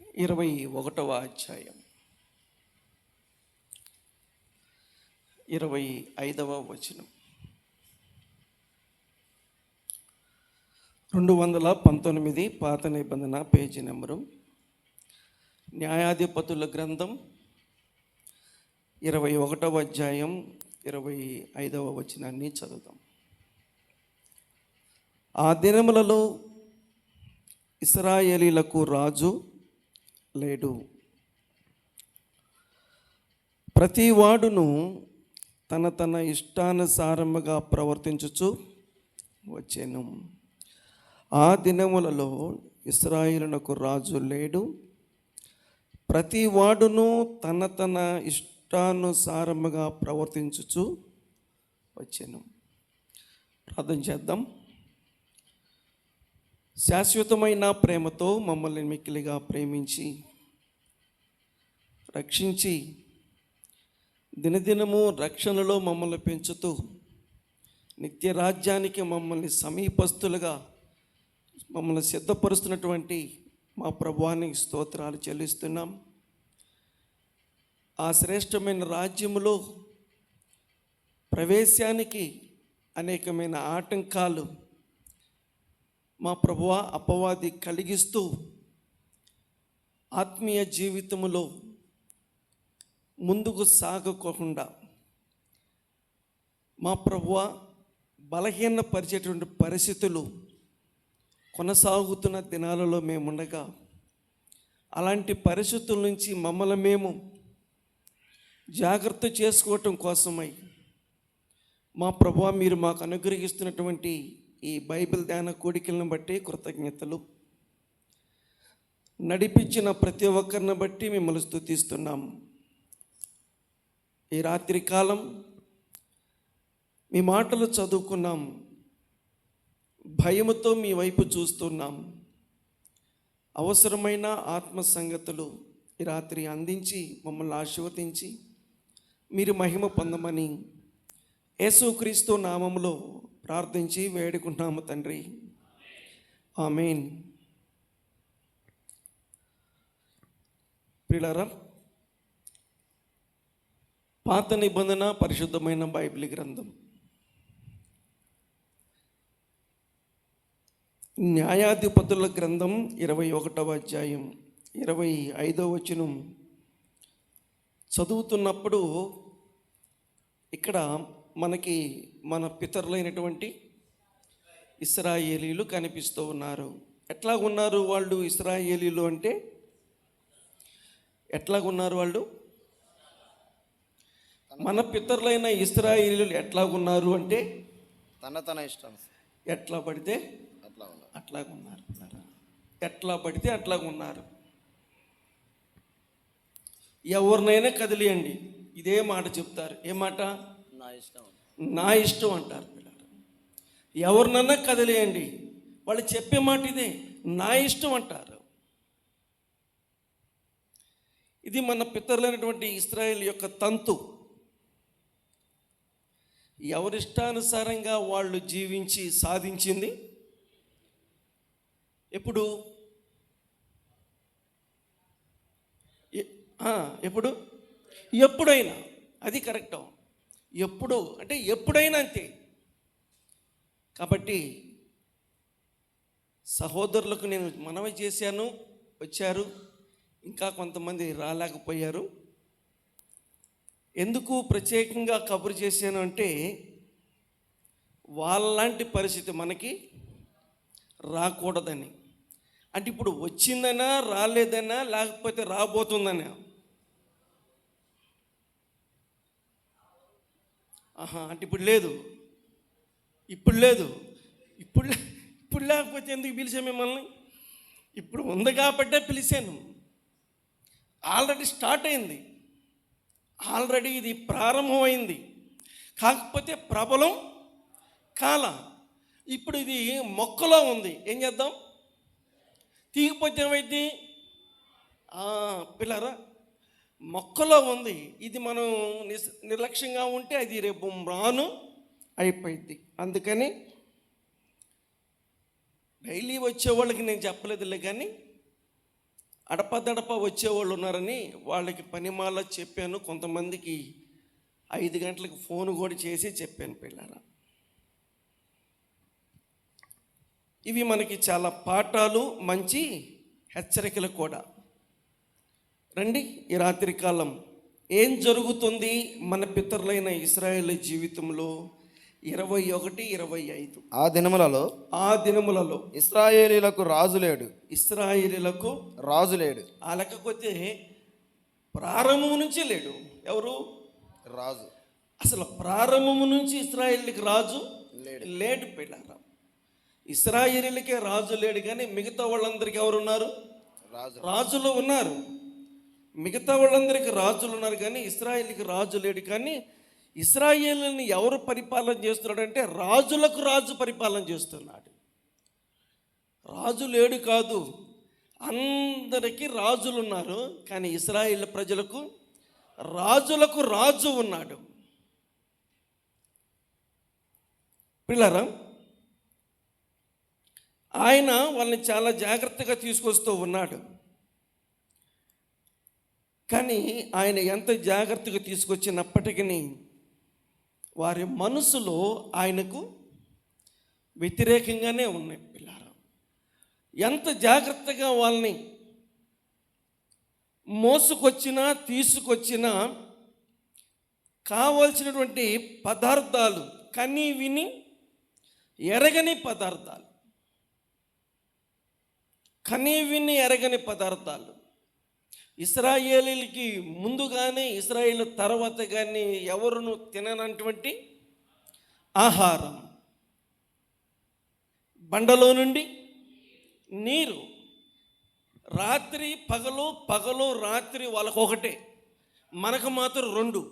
21వ అధ్యాయం 25వ వచనం. 219 పాత నిబంధన పేజీ నెంబరు. న్యాయాధిపతుల గ్రంథం 21వ అధ్యాయం 25వ వచనాన్ని చదువుతాం. ఆ దినములలో ఇశ్రాయేలీలకు రాజు లేడు. ప్రతి వాడును తన ఇష్టానుసారముగా ప్రవర్తించుచు వచ్చెను. ఆ దినములలో ఇశ్రాయేలునకు రాజు లేడు. ప్రతి వాడును తన ఇష్టానుసారముగా ప్రవర్తించుచు వచ్చెను. ప్రార్థన చేద్దాం. శాశ్వతమైన ప్రేమతో మమ్మల్ని మిక్కిలిగా ప్రేమించి రక్షించి దినదినము రక్షణలో మమ్మల్ని పెంచుతూ నిత్య రాజ్యానికి మమ్మల్ని సమీపస్తులుగా మమ్మల్ని సిద్ధపరుస్తున్నటువంటి మా ప్రభువానికి స్తోత్రాలు చెల్లిస్తున్నాం. ఆ శ్రేష్టమైన రాజ్యములో ప్రవేశానికి అనేకమైన ఆటంకాలు మా ప్రభువా అపవాది కలిగిస్తూ ఆత్మీయ జీవితములో ముందుకు సాగకోకుండా మా ప్రభువా బలహీనపరిచేటువంటి పరిస్థితులు కొనసాగుతున్న దినాలలో మేముండగా, అలాంటి పరిస్థితుల నుంచి మమ్మల్ని మేము జాగ్రత్త చేసుకోవటం కోసమై మా ప్రభువా మీరు మాకు అనుగ్రహిస్తున్నటువంటి ఈ బైబిల్ ధ్యాన కోడికలను బట్టి కృతజ్ఞతలు. నడిపించిన ప్రతి ఒక్కరిని బట్టి మిమ్మల్ని స్తుతిస్తున్నాం. ఈ రాత్రి కాలం మీ మాటలు చదువుకున్నాం. భయముతో మీ వైపు చూస్తున్నాం. అవసరమైన ఆత్మ సంగతులు ఈ రాత్రి అందించి మమ్మల్ని ఆశీర్వదించి మీరు మహిమ పొందమని యేసుక్రీస్తు నామములో ప్రార్థించి వేడుకుంటున్నాము తండ్రి, ఆమేన్. ప్రియులారా, పాత నిబంధన పరిశుద్ధమైన బైబిల్ గ్రంథం న్యాయాధిపతుల గ్రంథం 21వ అధ్యాయం 25వ వచనం చదువుతున్నప్పుడు ఇక్కడ మనకి మన పితరులైనటువంటి ఇశ్రాయేలీలు కనిపిస్తూ ఉన్నారు. ఎట్లాగున్నారు వాళ్ళు ఇశ్రాయేలీలు అంటే? ఎట్లాగున్నారు వాళ్ళు? మన పితరులైన ఇశ్రాయేలీలు ఎట్లాగున్నారు అంటే తన ఇష్టం ఎట్లా పడితే అట్లాగున్నారు. ఎట్లా పడితే అట్లాగున్నారు. ఎవరినైనా కదిలియండి, ఇదే మాట చెప్తారు. ఏ మాట? నా ఇష్టం అంటారు. ఎవరినన్నా కదిలేయండి, వాళ్ళు చెప్పే మాట ఇదే, నా ఇష్టం అంటారు. ఇది మన పితరులైనటువంటి ఇశ్రాయేలు యొక్క తంతు. ఎవరిష్టానుసారంగా వాళ్ళు జీవించి సాధించింది ఎప్పుడు? ఎప్పుడైనా. అది కరెక్ట్. ఎప్పుడు అంటే ఎప్పుడైనా అంతే. కాబట్టి సహోదరులకు నేను మనవి చేశాను, వచ్చారు. ఇంకా కొంతమంది రాలేకపోయారు. ఎందుకు ప్రత్యేకంగా కబురు చేశాను అంటే, వాళ్ళలాంటి పరిస్థితి మనకి రాకూడదని. అంటే ఇప్పుడు వచ్చిందనా, రాలేదనా, లేకపోతే రాబోతుందనా? అంటే ఇప్పుడు లేదు, ఇప్పుడు లేకపోతే ఎందుకు పిలిచాను మిమ్మల్ని? ఇప్పుడు ఉంది కాబట్టే పిలిచాను. ఆల్రెడీ స్టార్ట్ అయింది, ఆల్రెడీ ఇది ప్రారంభమైంది. కాకపోతే ప్రబలం కాల. ఇప్పుడు ఇది మొక్కలో ఉంది. ఏం చేద్దాం? తీగిపోతే ఏమైంది? పిల్లరా, మొక్కలో ఉంది. ఇది మనం నిర్లక్ష్యంగా ఉంటే అది రేపు రాను అయిపోయింది. అందుకని డైలీ వచ్చే వాళ్ళకి నేను చెప్పలేదులే, కానీ అడపదడప వచ్చేవాళ్ళు ఉన్నారని వాళ్ళకి పనిమాల చెప్పాను. కొంతమందికి 5 గంటలకు ఫోన్ కూడా చేసి చెప్పాను పిల్లరా. ఇవి మనకి చాలా పాఠాలు, మంచి హెచ్చరికలు కూడా. రండి, ఈ రాత్రి కాలం ఏం జరుగుతుంది మన పితరులైన ఇశ్రాయేలు జీవితంలో 21, 25. ఆ దినములలో ఇశ్రాయేలీలకు రాజు లేడు. ఆ లెక్కకొస్తే ప్రారంభం నుంచి లేడు. ఎవరు రాజు? అసలు ప్రారంభం నుంచి ఇశ్రాయేలుకి రాజు లేడు పిల్లరా. ఇశ్రాయేలీలకే రాజు లేడు, కానీ మిగతా వాళ్ళందరికీ ఎవరున్నారు? రాజులు ఉన్నారు. మిగతా వాళ్ళందరికీ రాజులు ఉన్నారు, కానీ ఇశ్రాయేలుకి రాజు లేడు. కానీ ఇశ్రాయేలుని ఎవరు పరిపాలన చేస్తున్నాడు అంటే రాజులకు రాజు పరిపాలన చేస్తున్నాడు. రాజు లేడు కాదు, అందరికీ రాజులు ఉన్నారు, కానీ ఇశ్రాయేల్ ప్రజలకు రాజులకు రాజు ఉన్నాడు. పిల్లరా, ఆయన వాళ్ళని చాలా జాగ్రత్తగా తీసుకొస్తూ ఉన్నాడు. కానీ ఆయన ఎంత జాగ్రత్తగా తీసుకొచ్చినప్పటికీ వారి మనసులో ఆయనకు వ్యతిరేకంగానే ఉన్నాయి పిల్లలు. ఎంత జాగ్రత్తగా వాళ్ళని మోసుకొచ్చినా తీసుకొచ్చినా కావలసినటువంటి పదార్థాలు కని విని ఎరగని పదార్థాలు, కని విని ఎరగని పదార్థాలు, ఇశ్రాయేలీలకి ముందు కానీ ఇశ్రాయేలు తర్వాత కానీ ఎవరును తిననటువంటి ఆహారం, బండలో నుండి నీరు, రాత్రి పగలు, పగలు రాత్రి వాళ్ళకు ఒకటే, మనకు మాత్రం 2.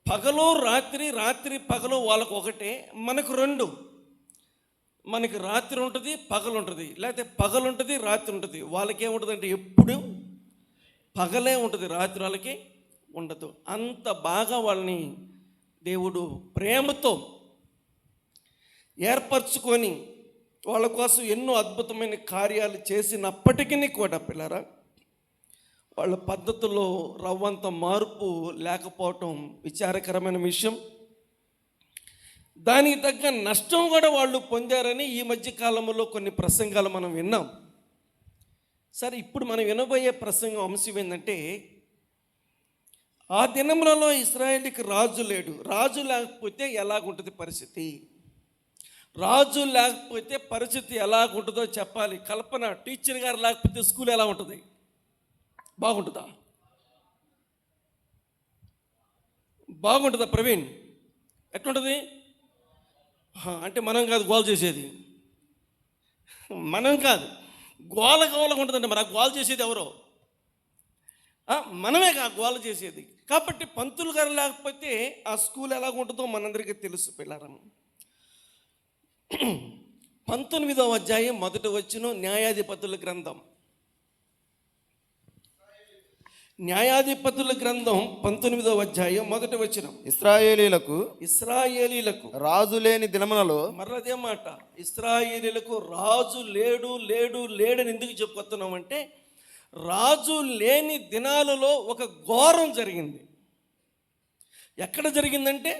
పగలు రాత్రి, రాత్రి పగలు వాళ్ళకు ఒకటే, మనకు 2. మనకి రాత్రి ఉంటుంది, పగలు ఉంటుంది, లేకపోతే పగలు ఉంటుంది, రాత్రి ఉంటుంది. వాళ్ళకి ఏముంటుందంటే ఎప్పుడు పగలే ఉంటుంది, రాత్రి వాళ్ళకి ఉండదు. అంత బాగా వాళ్ళని దేవుడు ప్రేమతో ఏర్పరచుకొని వాళ్ళ కోసం ఎన్నో అద్భుతమైన కార్యాలు చేసినప్పటికీ కూడా పిల్లరా, వాళ్ళ పద్ధతుల్లో రవ్వంత మార్పు లేకపోవటం విచారకరమైన విషయం. దానికి తగ్గ నష్టం కూడా వాళ్ళు పొందారని ఈ మధ్య కాలంలో కొన్ని ప్రసంగాలు మనం విన్నాం. సరే, ఇప్పుడు మనం వినబోయే ప్రసంగం అంశం ఏంటంటే, ఆ దినములలో ఇశ్రాయేలుకి రాజు లేడు. రాజు లేకపోతే ఎలాగుంటుంది పరిస్థితి? రాజు లేకపోతే పరిస్థితి ఎలాగుంటుందో చెప్పాలి. కల్పన, టీచర్ గారు లేకపోతే స్కూల్ ఎలా ఉంటుంది? బాగుంటుందా? బాగుంటుందా ప్రవీణ్? ఎట్లుంటుంది అంటే మనం కాదు గోల చేసేది, మనం కాదు, గోలగా ఉంటుందంటే మరి ఆ గోల చేసేది ఎవరో? మనమే గోల చేసేది. కాబట్టి పంతులు గారు లేకపోతే ఆ స్కూల్ ఎలాగుంటుందో మనందరికీ తెలుసు పిల్లరం. 19వ అధ్యాయం 1వ వచనం, న్యాయాధిపతుల గ్రంథం. న్యాయాధిపతుల గ్రంథం 19వ అధ్యాయం 1వ వచనం. ఇశ్రాయేలీలకు రాజు లేని దినములలో, మరదే మాట, ఇశ్రాయేలీలకు రాజు లేడు లేడు లేడని ఎందుకు చెప్పుకొస్తున్నామంటే, రాజు లేని దినాలలో ఒక ఘోరం జరిగింది. ఎక్కడ జరిగిందంటే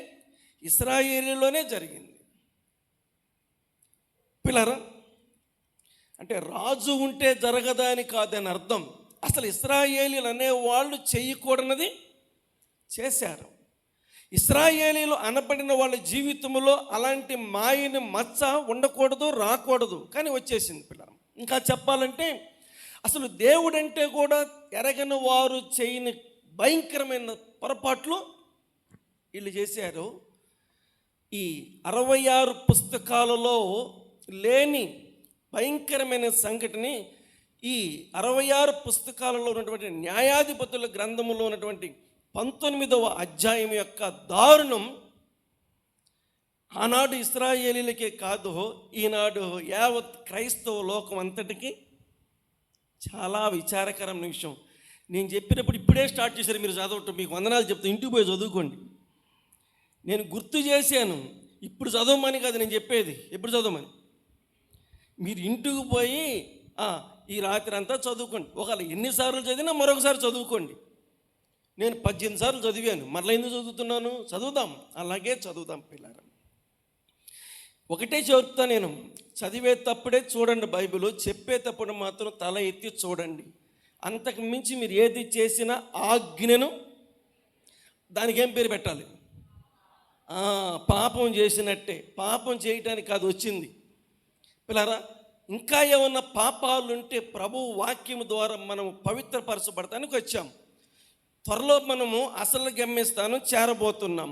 ఇశ్రాయేలీలోనే జరిగింది పిల్లరా. అంటే రాజు ఉంటే జరగదా అని కాదని అర్థం. అసలు ఇశ్రాయేలీలు అనేవాళ్ళు చేయకూడనిది చేశారు. ఇశ్రాయేలీలు అనబడిన వాళ్ళ జీవితంలో అలాంటి మాయని మచ్చ ఉండకూడదు, రాకూడదు, కానీ వచ్చేసింది పిల్లలు. ఇంకా చెప్పాలంటే అసలు దేవుడంటే కూడా ఎరగని వారు చేయని భయంకరమైన పొరపాట్లు వీళ్ళు చేశారు. ఈ 66 పుస్తకాలలో లేని భయంకరమైన సంఘటన ఈ 66 పుస్తకాలలో ఉన్నటువంటి న్యాయాధిపతుల గ్రంథములో ఉన్నటువంటి 19వ అధ్యాయం యొక్క దారుణం ఆనాడు ఇశ్రాయేలీలకే కాదు, ఈనాడు యావత్ క్రైస్తవ లోకం అంతటికి చాలా విచారకరమైన విషయం. నేను చెప్పినప్పుడు ఇప్పుడే స్టార్ట్ చేశారు మీరు చదవటం. మీకు వందనాలు చెప్తాను, ఇంటికి పోయి చదువుకోండి. నేను గుర్తు చేశాను, ఇప్పుడు చదవమని కాదు నేను చెప్పేది, ఎప్పుడు చదవమని. మీరు ఇంటికి పోయి ఈ రాత్రి అంతా చదువుకోండి. ఒకవేళ ఎన్నిసార్లు చదివినా మరొకసారి చదువుకోండి. నేను 18 సార్లు చదివాను, మరలా ఎందుకు చదువుతున్నాను? చదువుదాం, అలాగే చదువుదాం పిల్లలు. ఒకటే చెప్తా, నేను చదివేటప్పుడే చూడండి బైబిల్, చెప్పేటప్పుడు మాత్రం తల ఎత్తి చూడండి. అంతకు మించి మీరు ఏది చేసినా ఆజ్ఞను దానికి ఏం పేరు పెట్టాలి? పాపం చేసినట్టే. పాపం చేయటానికి అది వచ్చింది పిల్లరా. ఇంకా ఏమన్నా పాపాలు ఉంటే ప్రభు వాక్యం ద్వారా మనం పవిత్రపరచబడటానికి వచ్చాం. త్వరలో మనము అసలు గమ్యస్థానం చేరబోతున్నాం.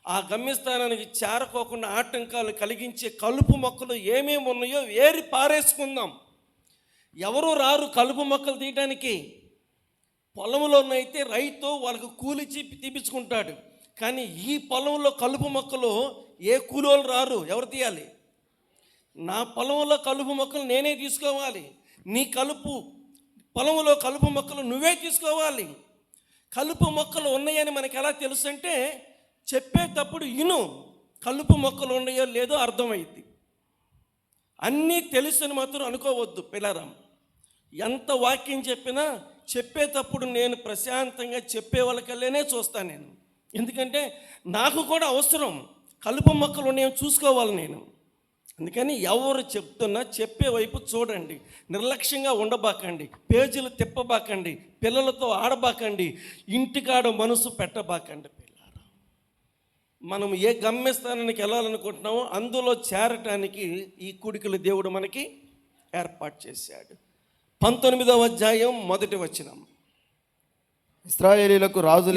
ఆ గమ్యస్థానానికి చేరకోకుండా ఆటంకాలు కలిగించే కలుపు మొక్కలు ఏమేమి ఉన్నాయో ఏరి పారేసుకుందాం. ఎవరు రారు కలుపు మొక్కలు తీయడానికి. పొలంలోనైతే రైతు వాళ్ళకు కూలిచ్చి తీపించుకుంటాడు. కానీ ఈ పొలంలో కలుపు మొక్కలు ఏ కూలోళ్ళు రారు. ఎవరు తీయాలి? నా పొలంలో కలుపు మొక్కలు నేనే తీసుకోవాలి. నీ పొలంలో కలుపు మొక్కలు నువ్వే తీసుకోవాలి. కలుపు మొక్కలు ఉన్నాయని మనకు ఎలా తెలుసు అంటే, చెప్పేటప్పుడు కలుపు మొక్కలు ఉన్నాయో లేదో అర్థమైంది. అన్నీ తెలుసని మాత్రం అనుకోవద్దు పిల్లరా. ఎంత వాక్యం చెప్పినా చెప్పేటప్పుడు నేను ప్రశాంతంగా చెప్పే వాళ్ళకల్లేనే చూస్తాను నేను. ఎందుకంటే నాకు కూడా అవసరం, కలుపు మొక్కలు ఉన్నాయో చూసుకోవాలి నేను. అందుకని ఎవరు చెప్తున్నా చెప్పే వైపు చూడండి. నిర్లక్ష్యంగా ఉండబాకండి, పేజీలు తిప్పబాకండి, పిల్లలతో ఆడబాకండి, ఇంటికాడ మనసు పెట్టబాకండి పిల్లలు. మనం ఏ గమ్యస్థానానికి వెళ్ళాలనుకుంటున్నామో అందులో చేరటానికి ఈ కూడికలు దేవుడు మనకి ఏర్పాటు చేశాడు. 19వ అధ్యాయం 1వ వచనం. ఇశ్రాయేలీలకు రాజు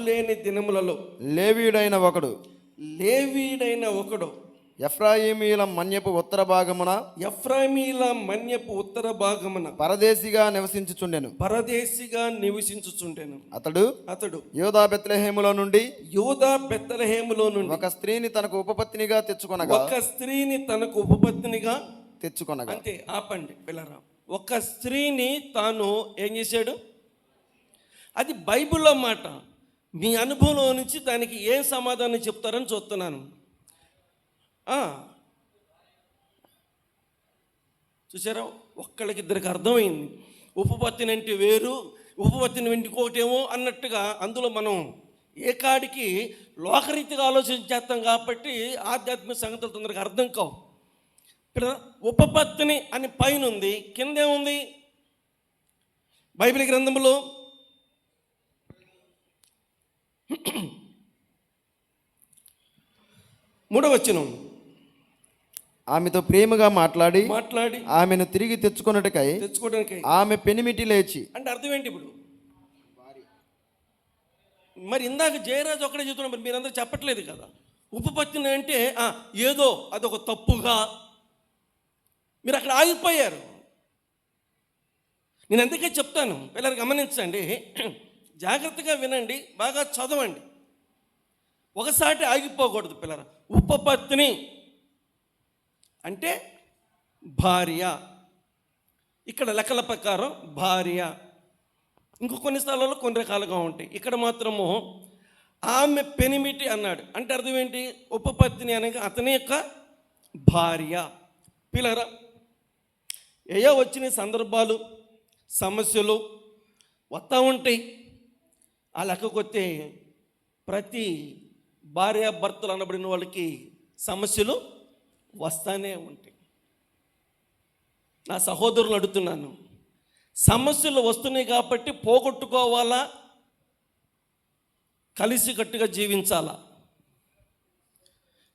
లేని దినములలో లేవీయుడైన ఒకడు ఎఫ్రాయిమీల మన్యపు ఉత్తర భాగమున పరదేశిగా నివసించుచుండెను. అతడు యూదా బెత్లెహేములో నుండి ఒక స్త్రీని తనకు ఉపపత్నిగా తెచ్చుకొనగా అంతే. ఆపండి పిల్లరా. ఒక స్త్రీని తాను ఏం చేశాడు? అది బైబిల్లో మాట. మీ అనుభవంలో నుంచి దానికి ఏం సమాధానం చెప్తారని చూస్తున్నాను. చూసారా, ఒక్కళ్ళకిద్దరికి అర్థమైంది. ఉపపత్తిని అంటే వేరు, ఉపపత్తిని ఇంకోటేమో అన్నట్టుగా అందులో మనం ఏ కాడికి లోకరీతిగా ఆలోచించేస్తాం కాబట్టి ఆధ్యాత్మిక సంగతులు తొందరగా అర్థం కావు. ఉపపత్తిని అని పైన ఉంది, కిందేముంది? బైబిల్ గ్రంథంలో 3వ వచనం. ఆమెతో ప్రేమగా మాట్లాడి ఆమెను తిరిగి తెచ్చుకోవడానికి ఆమె పెనిమిటి లేచి. అంటే అర్థం ఏంటి? ఇప్పుడు మరి ఇందాక జయరాజు ఒక్కడే చెప్తున్నా, మరి మీరందరూ చెప్పట్లేదు కదా. ఉపపత్తిని అంటే ఏదో అదొక తప్పుగా మీరు అక్కడ ఆగిపోయారు. నేను అందుకే చెప్తాను, పిల్లలు గమనించండి, జాగ్రత్తగా వినండి, బాగా చదవండి. ఒకసారి ఆగిపోకూడదు పిల్లలు. ఉపపత్ని అంటే భార్య. ఇక్కడ లెక్కల ప్రకారం భార్య. ఇంకో కొన్ని స్థలాల్లో కొన్ని రకాలుగా ఉంటాయి. ఇక్కడ మాత్రము ఆమె పెనిమిటి అన్నాడు. అంటే అర్థం ఏంటి? ఉపపత్ని అనగా అతని యొక్క భార్య. పిల్లరా, ఏయో వచ్చిన సందర్భాలు, సమస్యలు వస్తూ ఉంటాయి. ఆ లెక్కకొస్తే ప్రతి భార్యాభర్తలు అనబడిన వాళ్ళకి సమస్యలు వస్తూనే ఉంటాయి. నా సహోదరులు అడుగుతున్నాను, సమస్యలు వస్తున్నాయి కాబట్టి పోగొట్టుకోవాలా, కలిసికట్టుగా జీవించాలా?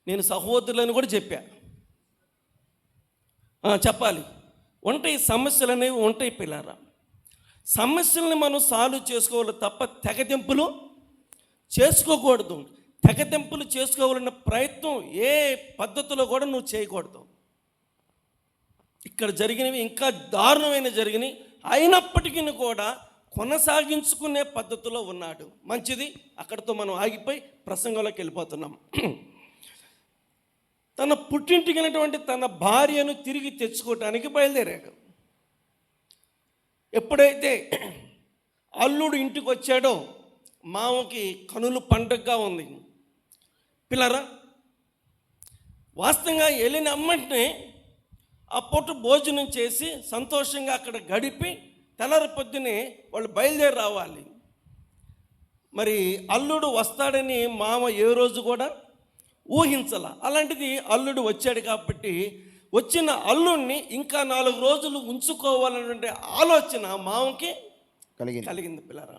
నేను సహోదరులను కూడా చెప్పాలి. ఉంటాయి సమస్యలు అనేవి ఉంటాయి పిల్లరా. సమస్యల్ని మనం సాల్వ్ చేసుకోవాలి తప్ప తెగతింపులు చేసుకోకూడదు. తెగతింపులు చేసుకోవాలన్న ప్రయత్నం ఏ పద్ధతిలో కూడా నువ్వు చేయకూడదు. ఇక్కడ జరిగినవి ఇంకా దారుణమైన జరిగినాయి, అయినప్పటికీ కూడా కొనసాగించుకునే పద్ధతిలో ఉన్నాడు. మంచిది, అక్కడితో మనం ఆగిపోయి ప్రసంగంలోకి వెళ్ళిపోతున్నాం. తన పుట్టింటికి వెళ్ళినటువంటి తన భార్యను తిరిగి తెచ్చుకోవటానికి బయలుదేరాడు. ఎప్పుడైతే అల్లుడు ఇంటికి వచ్చాడో మామకి కనులు పండగగా ఉంది. పిల్లరా, వాస్తవంగా వెళ్ళిన అమ్మంటే ఆ పూట భోజనం చేసి సంతోషంగా అక్కడ గడిపి తెల్లారి పొద్దునే వాళ్ళు బయలుదేరి రావాలి. మరి అల్లుడు వస్తాడని మామ ఏ రోజు కూడా ఊహించాల. అలాంటిది అల్లుడు వచ్చాడు కాబట్టి వచ్చిన అల్లుడిని ఇంకా 4 రోజులు ఉంచుకోవాలనే ఆలోచన మామకి కలిగింది పిల్లరా.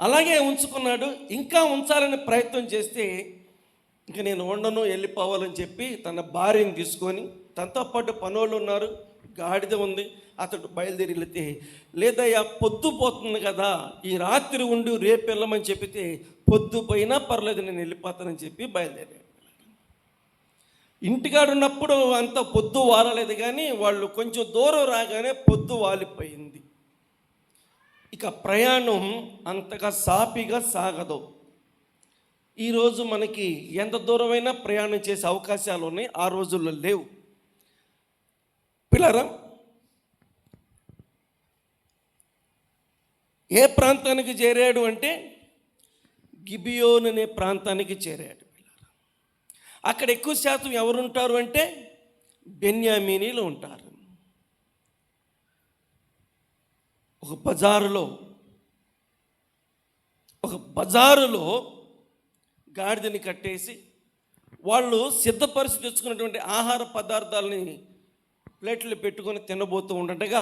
అలాగే ఉంచుకున్నాడు. ఇంకా ఉంచాలని ప్రయత్నం చేస్తే ఇంక నేను ఉండను, వెళ్ళిపోవాలని చెప్పి తన భార్యని తీసుకొని, తనతో పాటు పనోళ్ళు ఉన్నారు, గాడిద ఉంది, అతడు బయలుదేరి వెళితే, లేదయ్యా పొద్దుపోతుంది కదా, ఈ రాత్రి ఉండి రేపు వెళ్ళమని చెప్పితే, పొద్దుపోయినా పర్లేదు నేను వెళ్ళిపోతానని చెప్పి బయలుదేరాడు. ఇంటికాడు ఉన్నప్పుడు అంత పొద్దు వారలేదు, కానీ వాళ్ళు కొంచెం దూరం రాగానే పొద్దు వాలిపోయింది. ఇక ప్రయాణం అంతగా సాపిగా సాగదు. ఈరోజు మనకి ఎంత దూరమైనా ప్రయాణం చేసే అవకాశాలు ఉన్నాయి, ఆ రోజుల్లో లేవు. పిల్లరా, ఏ ప్రాంతానికి చేరాడు అంటే గిబియోన్ అనే ప్రాంతానికి చేరాడు. అక్కడ ఎక్కువ శాతం ఎవరుంటారు అంటే బెన్యామీనీలు ఉంటారు. ఒక బజారులో గాడిదని కట్టేసి వాళ్ళు సిద్ధపరిచి తెచ్చుకున్నటువంటి ఆహార పదార్థాలని ప్లేట్లు పెట్టుకొని తినబోతూ ఉండగా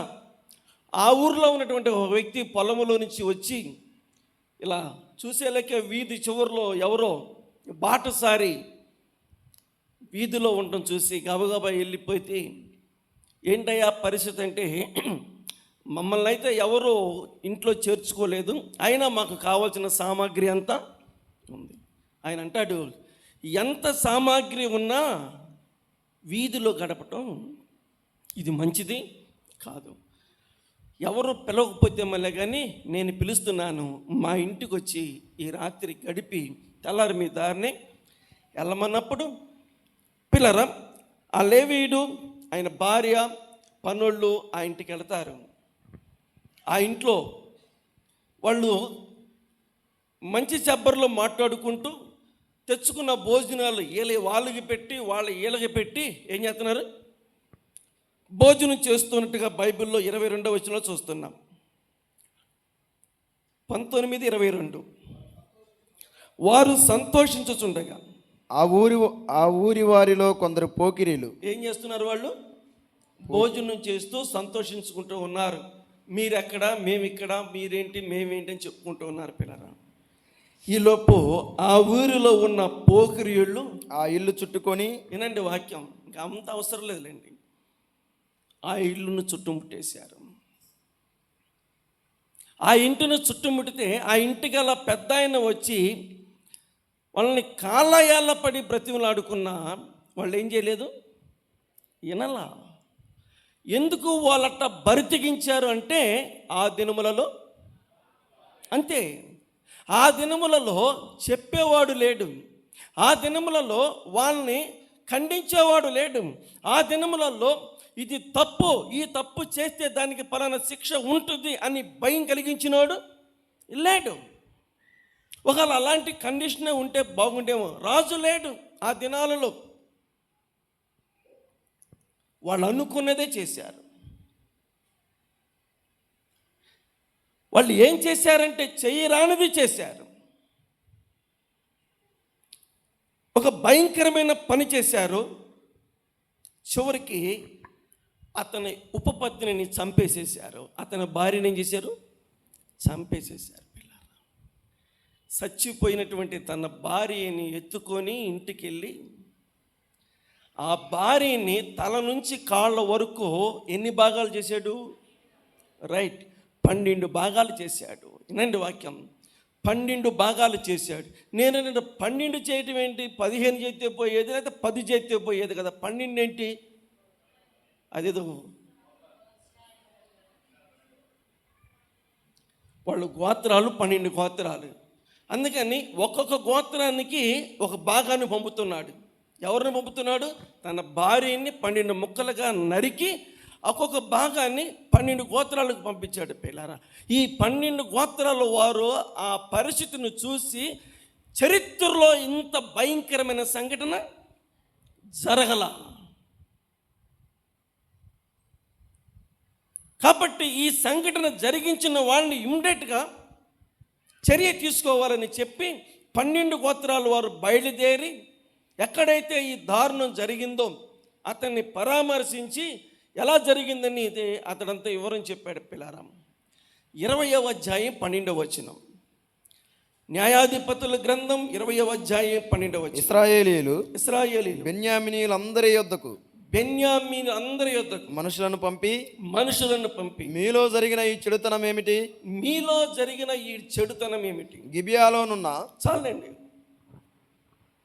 ఆ ఊర్లో ఉన్నటువంటి ఒక వ్యక్తి పొలంలో నుంచి వచ్చి ఇలా చూసేలకే వీధి చివరిలో ఎవరో బాటసారి వీధిలో ఉండటం చూసి గబగబా వెళ్ళిపోతే, ఏంటయ్యా పరిస్థితి అంటే, మమ్మల్ని అయితే ఎవరు ఇంట్లో చేర్చుకోలేదు, అయినా మాకు కావాల్సిన సామాగ్రి అంతా ఉంది. ఆయన అంటాడు, ఎంత సామాగ్రి ఉన్నా వీధిలో గడపటం ఇది మంచిది కాదు. ఎవరు పిలవకపోతే మళ్ళీ కానీ నేను పిలుస్తున్నాను, మా ఇంటికి వచ్చి ఈ రాత్రి గడిపి తెల్లారి మీ దారిని వెళ్ళమన్నప్పుడు పిల్లరా, ఆ లేవీయుడు, ఆయన భార్య, పనుళ్ళు ఆ ఇంటికి వెళతారు. ఆ ఇంట్లో వాళ్ళు మంచి చెబ్బర్లో మాట్లాడుకుంటూ తెచ్చుకున్న భోజనాలు వాళ్ళకి పెట్టి వీళ్ళకి పెట్టి ఏం చేస్తున్నారు, భోజనం చేస్తున్నట్టుగా బైబిల్లో 22వ వచనంలో చూస్తున్నాం. 19:22 వారు సంతోషించుచుండగా ఆ ఊరి వారిలో కొందరు పోకిరీలు ఏం చేస్తున్నారు, వాళ్ళు భోజనం చేస్తూ సంతోషించుకుంటూ ఉన్నారు. మీరెక్కడ, మేమిక్కడ, మీరేంటి, మేమేంటి అని చెప్పుకుంటూ ఉన్నారు పిల్లరా. ఈలోపు ఆ ఊరిలో ఉన్న పోకిరీళ్ళు ఆ ఇల్లు చుట్టుకొని, వినండి వాక్యం, ఇంకా అంత అవసరం లేదులేండి, ఆ ఇల్లును చుట్టుముట్టేశారు. ఆ ఇంటిని చుట్టుముట్టితే ఆ ఇంటికి గల పెద్ద ఆయన వచ్చి వాళ్ళని కాళ్ళయాళ్ళ పడి బ్రతిమలాడుకున్నా వాళ్ళు ఏం చేయలేదు, వినలా. ఎందుకు వాళ్ళట బరితెగించారు అంటే ఆ దినములలో అంతే, ఆ దినములలో చెప్పేవాడు లేడు, ఆ దినములలో వాళ్ళని ఖండించేవాడు లేడు, ఆ దినములలో ఇది తప్పు, ఈ తప్పు చేస్తే దానికి పలానా శిక్ష ఉంటుంది అని భయం కలిగించినవాడు లేడు. ఒకవేళ అలాంటి కండిషనే ఉంటే బాగుండేమో. రాజు లేడు ఆ దినాలలో, వాళ్ళు అనుకున్నదే చేశారు. వాళ్ళు ఏం చేశారంటే చేయరానిది చేశారు. ఒక భయంకరమైన పని చేశారు. చివరికి అతని ఉపపత్నిని చంపేసేశారు. అతని భార్యని ఏం చేశారు, చంపేసేశారు. చచ్చిపోయినటువంటి తన భార్యని ఎత్తుకొని ఇంటికి వెళ్ళి ఆ భార్యని తల నుంచి కాళ్ళ వరకు ఎన్ని భాగాలు చేశాడు, రైట్, 12 భాగాలు చేశాడు. వినండి వాక్యం, 12 భాగాలు చేశాడు. నేను 12 చేయటం ఏంటి, 15 చేస్తే పోయేది, లేదా 10 చేస్తే పోయేది కదా, 12 ఏంటి, అదేదో వాళ్ళు గోత్రాలు 12 గోత్రాలు, అందుకని ఒక్కొక్క గోత్రానికి ఒక భాగాన్ని పంపుతున్నాడు. ఎవరిని పంపుతున్నాడు, తన భార్యని 12 ముక్కలుగా నరికి ఒక్కొక్క భాగాన్ని 12 గోత్రాలకు పంపించాడు. పిల్లారా, ఈ 12 గోత్రాల వారు ఆ పరిస్థితిని చూసి చరిత్రలో ఇంత భయంకరమైన సంఘటన జరగల. కాబట్టి ఈ సంఘటన జరిగించిన వాళ్ళని ఇమ్మీడియట్గా చర్య తీసుకోవాలని చెప్పి 12 గోత్రాల వారు బయలుదేరి ఎక్కడైతే ఈ దారుణం జరిగిందో అతన్ని పరామర్శించి ఎలా జరిగిందని ఇది అతడంతా వివరం చెప్పాడు పిల్లారాం. 20వ అధ్యాయం 12వ వచనం. న్యాయాధిపతుల గ్రంథం 20వ అధ్యాయం 12వ వచనం. ఇశ్రాయేలీయులు బెన్యామీనీయులందరి యొద్దకు మనుషులను పంపి మీలో జరిగిన ఈ చెడుతనం ఏమిటి? గిబియాలోనున్న చాలండి.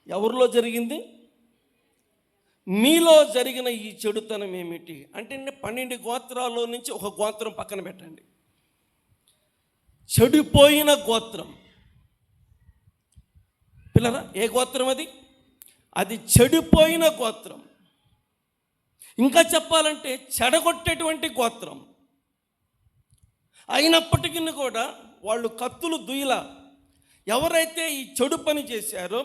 ఎవరిలో జరిగింది? మీలో జరిగిన ఈ చెడుతనం ఏమిటి అంటే 12 గోత్రాల్లో నుంచి ఒక గోత్రం పక్కన పెట్టండి. చెడిపోయిన గోత్రం. పిల్లరా, ఏ గోత్రం అది? అది చెడిపోయిన గోత్రం. ఇంకా చెప్పాలంటే చెడగొట్టేటువంటి గోత్రం. అయినప్పటికీ కూడా వాళ్ళు కత్తులు దుయ్యలా. ఎవరైతే ఈ చెడు పని చేశారో,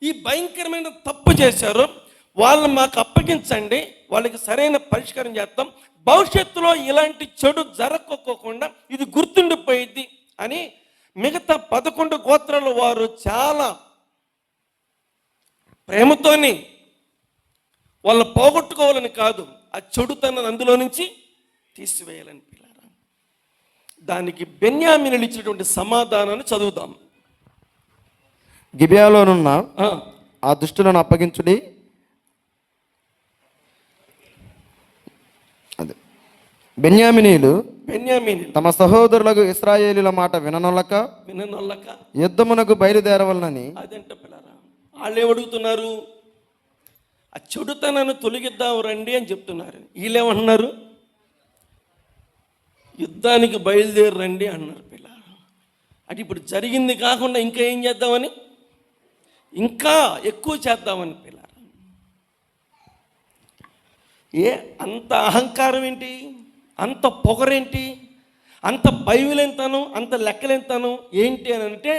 ఈ భయంకరమైన తప్పు చేశారో వాళ్ళని మాకు అప్పగించండి, వాళ్ళకి సరైన పరిష్కారం చేస్తాం, భవిష్యత్తులో ఇలాంటి చెడు జరగకోకుండా ఇది గుర్తుండిపోయింది అని మిగతా 11 గోత్రాల వారు చాలా ప్రేమతోని వాళ్ళు పోగొట్టుకోవాలని కాదు, ఆ చెడుతనాన్ని అందులో నుంచి తీసివేయాలని పిల్లారా. దానికి బెన్యామీనులు ఇచ్చినటువంటి సమాధానాన్ని చదువుదాం. గిబియాలోనున్న ఆ దుష్టులను అప్పగించుడి. బెన్యామీనీయులు తమ సహోదరులకు ఇశ్రాయేలీయుల మాట విననొల్లక యుద్ధమునకు బయలుదేరవలనని. అదంట పిల్లారా, వాళ్ళు ఏమడుగుతున్నారు? ఆ చెడుతనాన్ని తొలగిద్దాం రండి అని చెప్తున్నారు. వీళ్ళేమంటున్నారు? యుద్ధానికి బయలుదేరి రండి అన్నారు పిల్లలు. అంటే ఇప్పుడు జరిగింది కాకుండా ఇంకా ఏం చేద్దామని, ఇంకా ఎక్కువ చేద్దామని పిల్లలు. అంత అహంకారం ఏంటి? అంత పొగరేంటి? అంత బైబిలెంతను, అంత లెక్కలెంతను ఏంటి అని అంటే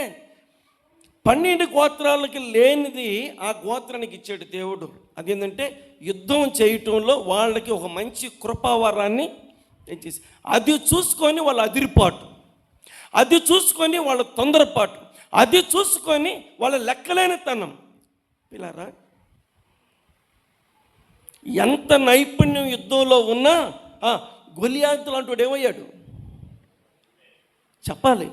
12 గోత్రాలకి లేనిది ఆ గోత్రానికి ఇచ్చాడు దేవుడు. అదేంటంటే యుద్ధం చేయటంలో వాళ్ళకి ఒక మంచి కృపావరాన్ని చేసి, అది చూసుకొని వాళ్ళ అదిరిపాటు, అది చూసుకొని వాళ్ళ తొందరపాటు, అది చూసుకొని వాళ్ళ లెక్కలేనితనం. పిల్లారా, ఎంత నైపుణ్యం యుద్ధంలో ఉన్నా గొలియాతు లాంటి వాడు ఏమయ్యాడు చెప్పాలి.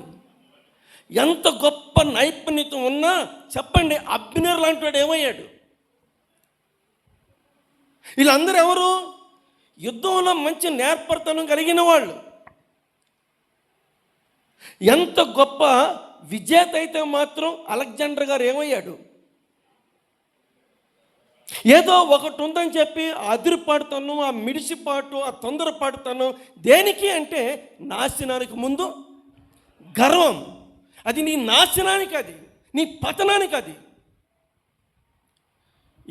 ఎంత గొప్ప నైపుణ్యత ఉన్నా చెప్పండి, అబ్నేరు లాంటి వాడు ఏమయ్యాడు? వీళ్ళందరూ ఎవరు? యుద్ధంలో మంచి నేర్పరితనం కలిగిన వాళ్ళు. ఎంత గొప్ప విజేత అయితే మాత్రం అలెగ్జాండర్ గారు ఏమయ్యాడు? ఏదో ఒకటి ఉందని చెప్పి అదిరిపాడుతాను, ఆ మిడిసిపాటు, ఆ తొందరపాటుతాను దేనికి అంటే నాశనానికి ముందు గర్వం. అది నీ నాశనానికి, అది నీ పతనానికి. అది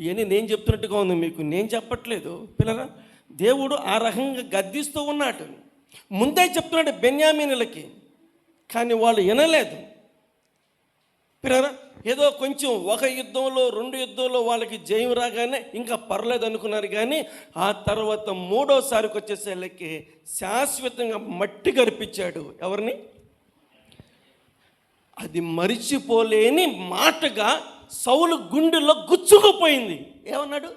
ఇవన్నీ నేను చెప్తున్నట్టుగా ఉంది మీకు, నేను చెప్పట్లేదు పిల్లరా. దేవుడు ఆ రకంగా గద్దిస్తూ ఉన్నాడు. ముందే చెప్తున్నాడు బెన్యామీనులకి, కానీ వాళ్ళు వినలేదు పిల్లరా. ఏదో కొంచెం ఒక యుద్ధంలో 2 యుద్ధంలో వాళ్ళకి జయం రాగానే ఇంకా పర్లేదు అనుకున్నారు. కానీ ఆ తర్వాత 3వసారికి వచ్చేసరికి శాశ్వతంగా మట్టి గరిపించాడు. ఎవరిని? అది మరిచిపోలేని మాటగా సౌలు గుండెల్లో గుచ్చుకుపోయింది. ఏమన్నాడు?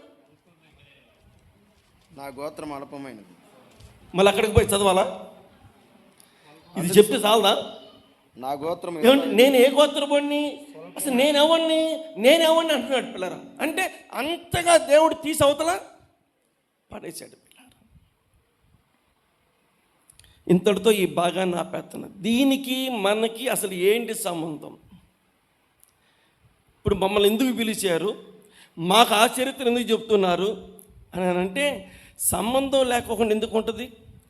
నా గోత్రం అల్పమైనది. మళ్ళీ అక్కడికి పోయి చదవాలా? ఇది చెప్తే చాలదా? నా గోత్రం నేను ఏ గోత్రపోడిని, అసలు నేనెవరిని అంటున్నాడు పిల్లరా. అంటే అంతగా దేవుడు తీసి అవతల పడేశాడు పిల్లరా. ఇంతటితో ఈ భాగాన్ని ఆపేస్తున్నా. దీనికి మనకి అసలు ఏంటి సంబంధం? ఇప్పుడు మమ్మల్ని ఎందుకు పిలిచారు, మాకు ఆ చరిత్ర ఎందుకు చెప్తున్నారు అని అంటే సంబంధం లేకోకుండా ఎందుకు ఉంటుంది?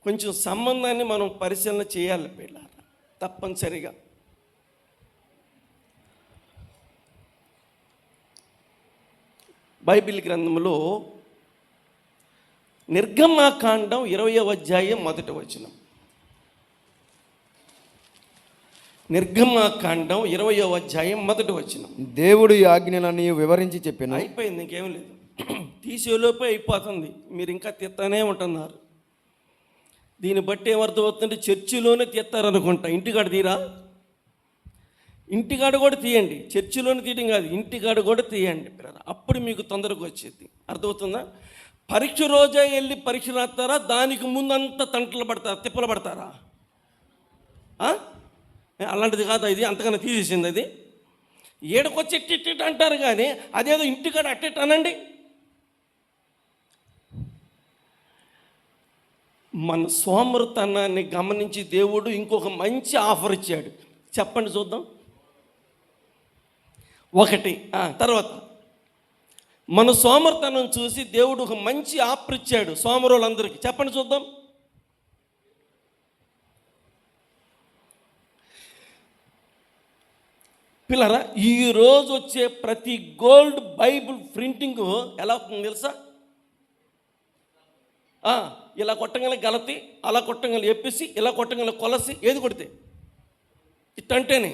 కొంచెం సంబంధాన్ని మనం పరిశీలన చేయాలి పిల్లరా, తప్పనిసరిగా. బైబిల్ గ్రంథంలో నిర్గమాకాండం 20వ అధ్యాయం 1వ వచనం. నిర్గమాకాండం 20వ అధ్యాయం 1వ వచనం. దేవుడు ఈ ఆజ్ఞలన్నీ వివరించి చెప్పిన. అయిపోయింది, ఇంకేం లేదు. తీసేలోపే అయిపోతుంది, మీరు ఇంకా తిత్తనే ఉంటున్నారు. దీన్ని బట్టి ఏమర్థమవుతుందంటే చర్చిలోనే తీస్తారనుకుంటా, ఇంటికాడ తీరా? ఇంటికాడ కూడా తీయండి, చర్చిలోనే తీయడం కాదు, ఇంటికాడ కూడా తీయండి పిల్లరా, అప్పుడు మీకు తొందరగా వచ్చేది. అర్థమవుతుందా? పరీక్ష రోజే వెళ్ళి పరీక్ష రాస్తారా, దానికి ముందు అంతా తంటలు పడతారా, తిప్పలు పడతారా? అలాంటిది కాదు ఇది, అంతకన్నా తీసేసింది అది. ఏడకొచ్చి ఎట్టిట్ అంటారు కానీ అదేదో ఇంటికాడ అట్టెట్ అనండి. మన సోమరితనాన్ని గమనించి దేవుడు ఇంకొక మంచి ఆఫర్ ఇచ్చాడు. చెప్పండి చూద్దాం. ఒకటి తర్వాత మన సోమరితనం చూసి దేవుడు ఒక మంచి ఆఫర్ ఇచ్చాడు సోమరులందరికీ. చెప్పండి చూద్దాం. పిల్లరా, ఈరోజు వచ్చే ప్రతి గోల్డ్ బైబుల్ ప్రింటింగ్ ఎలా అవుతుంది తెలుసా? ఇలా కొట్టగల గలతి, అలా కొట్టగల ఎప్పిసి, ఇలా కొట్టగల కొలసి, ఏది కొడితే ఇట్టంటేనే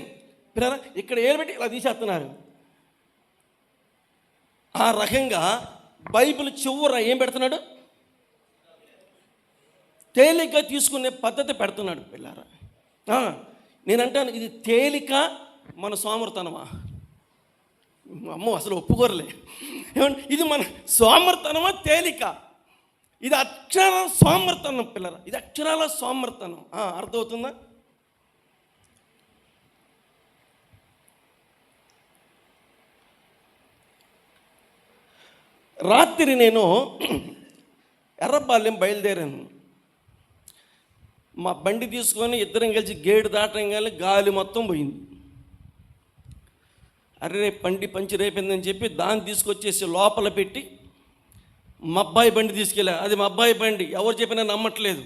పిల్లరా ఇక్కడ ఏలు పెట్టి ఇలా తీసేస్తున్నారు. ఆ రకంగా బైబిల్ చివర ఏం పెడుతున్నాడు? తేలిక తీసుకునే పద్ధతి పెడుతున్నాడు పిల్లరా. నేనంటాను, ఇది తేలిక మన సోమరితనమా? అమ్మో అసలు ఒప్పుకోరలే. ఏమంటే ఇది మన సోమరితనమా తేలిక? ఇది అక్షరాల సోమరితనం పిల్లరా, ఇది అక్షరాల సోమరితనం. అర్థమవుతుందా? రాత్రి నేను ఎర్రపాలెం బయలుదేరాను. మా బండి తీసుకొని ఇద్దరం కలిసి గేటు దాటంగానే గాలి మొత్తం పోయింది. అరే బండి పంచి రేపిందని చెప్పి దాన్ని తీసుకొచ్చేసి లోపల పెట్టి మా అబ్బాయి బండి తీసుకెళ్ళా. అది మా అబ్బాయి బండి, ఎవరు చెప్పినా నమ్మట్లేదు.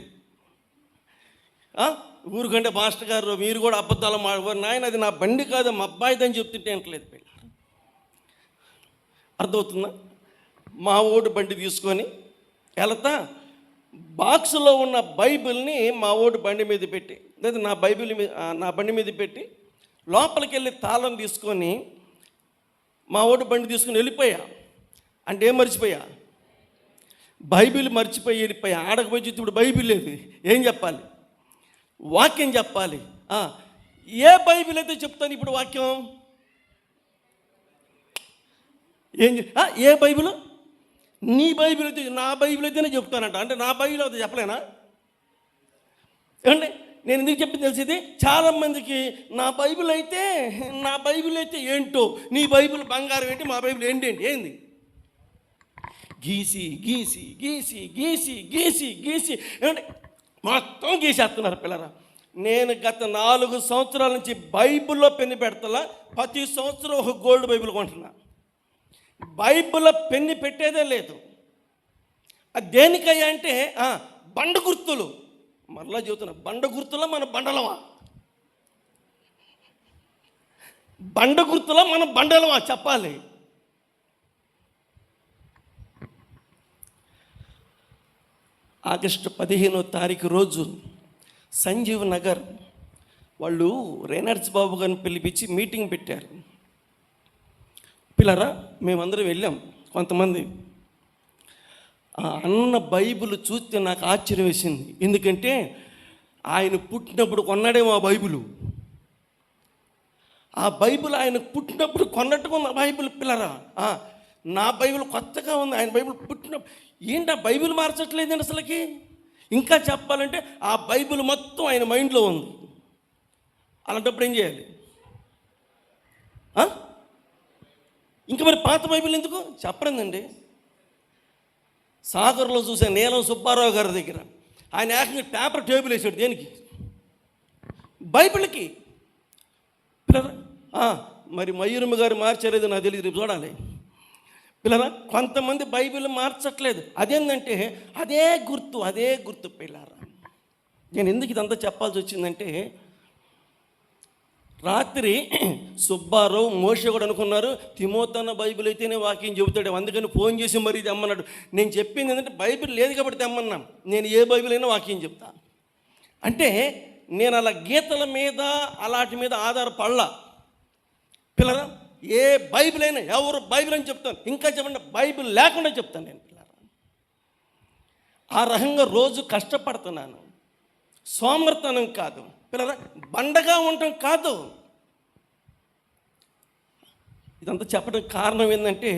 ఊరికంటే మాస్టర్ గారు మీరు కూడా అబద్ధాలు మాట్లాడారు. నాయన అది నా బండి కాదు, మా అబ్బాయిదని చెప్తుంటే అంటలేదు పిల్ల. అర్థమవుతుందా? మా ఓడు బండి తీసుకొని వెళతా బాక్సులో ఉన్న బైబిల్ని మా ఓడు బండి మీద పెట్టి, లేదా నా బండి మీద పెట్టి లోపలికి వెళ్ళి తాళం తీసుకొని మా ఓడు బండి తీసుకొని వెళ్ళిపోయా. అంటే ఏం మర్చిపోయా? బైబిల్ మర్చిపోయి వెళ్ళిపోయా. ఆడకపోయి ఇప్పుడు బైబిల్ లేదు, ఏం చెప్పాలి? వాక్యం చెప్పాలి. ఏ బైబిల్ అయితే చెప్తాను ఇప్పుడు వాక్యం? ఏ బైబిల్? నీ బైబిల్ అయితే, నా బైబిల్ అయితేనే చెప్తానంట. అంటే నా బైబిల్ అయితే చెప్పలేనా? ఏమంటే నేను ఎందుకు చెప్పింది తెలిసింది? చాలామందికి నా బైబిల్ అయితే ఏంటో, నీ బైబిల్ బంగారం ఏంటి, మా బైబిల్ ఏంటి ఏంది? గీసి గీసి గీసి గీసి గీసి గీసి ఏమంటే మొత్తం గీసేస్తున్నారు పిల్లరా. నేను గత 4 సంవత్సరాల నుంచి బైబిల్లో పెన్ను పెడతలా, ప్రతి సంవత్సరం ఒక గోల్డ్ బైబిల్ కొంటున్నా. బైబిల్లో పెన్ను పెట్టేదే లేదు. అది దేనికయ్యా అంటే బండ గుర్తులు. మరలా చెబుతున్నా, బండ గుర్తులో మన బండలమా? బండ గుర్తులో మన బండలమా చెప్పాలి. ఆగస్టు 15వ తారీఖు రోజు సంజీవ్ నగర్ వాళ్ళు రేనాడ్స్ బాబు గారిని పిలిపించి మీటింగ్ పెట్టారు. పిల్లరా మేమందరం వెళ్ళాం. కొంతమంది అన్న బైబిల్ చూస్తే నాకు ఆశ్చర్యం వేసింది. ఎందుకంటే ఆయన పుట్టినప్పుడు కొన్నాడేమో ఆ బైబిలు. ఆ బైబిల్ ఆయన పుట్టినప్పుడు కొన్నట్టుగా ఉంది ఆ బైబిల్ పిల్లరా. నా బైబిల్ కొత్తగా ఉంది, ఆయన బైబిల్ పుట్టినప్పుడు. ఏంటి ఆ బైబిల్ మార్చట్లేదండి అసలుకి? ఇంకా చెప్పాలంటే ఆ బైబిల్ మొత్తం ఆయన మైండ్లో ఉంది. అలాంటప్పుడు ఏం చేయాలి? ఇంకా మరి పాత బైబిల్ ఎందుకు చెప్పరండి. సాగర్లో చూసాను నీలం సుబ్బారావు గారి దగ్గర, ఆయన ఏకంగా పేపర్ టేబుల్ వేసాడు. దేనికి? బైబిల్కి. పిల్లరా మరి మయూరమ్మ గారు మార్చలేదు నాకు తెలియదు, రేపు చూడాలి. పిల్లరా కొంతమంది బైబిల్ మార్చట్లేదు. అదేంటంటే అదే గుర్తు పిల్లరా. నేను ఎందుకు ఇదంతా చెప్పాల్సి వచ్చిందంటే, రాత్రి సుబ్బారావు మోషే కూడా అనుకున్నారు తిమోతన్న బైబిల్ అయితేనే వాక్యం చెబుతాడు, అందుకని ఫోన్ చేసి మరీ తెమ్మన్నాడు. నేను చెప్పింది ఏంటంటే బైబిల్ లేదు కాబట్టి తెమ్మన్నాం, నేను ఏ బైబిల్ అయినా వాక్యం చెప్తా. అంటే నేను అలా గీతల మీద అలాంటి మీద ఆధారపడలా పిల్లరా. ఏ బైబిల్ అయినా ఎవరు బైబిల్ అని చెప్తాను, ఇంకా చెప్పండి బైబిల్ లేకుండా చెప్తాను నేను పిల్లరా. ఆ రకంగా రోజు కష్టపడుతున్నాను. సోమర్తనం కాదు, పిల్లరా బండగా ఉండటం కాదు. ఇదంతా చెప్పడం కారణం ఏంటంటే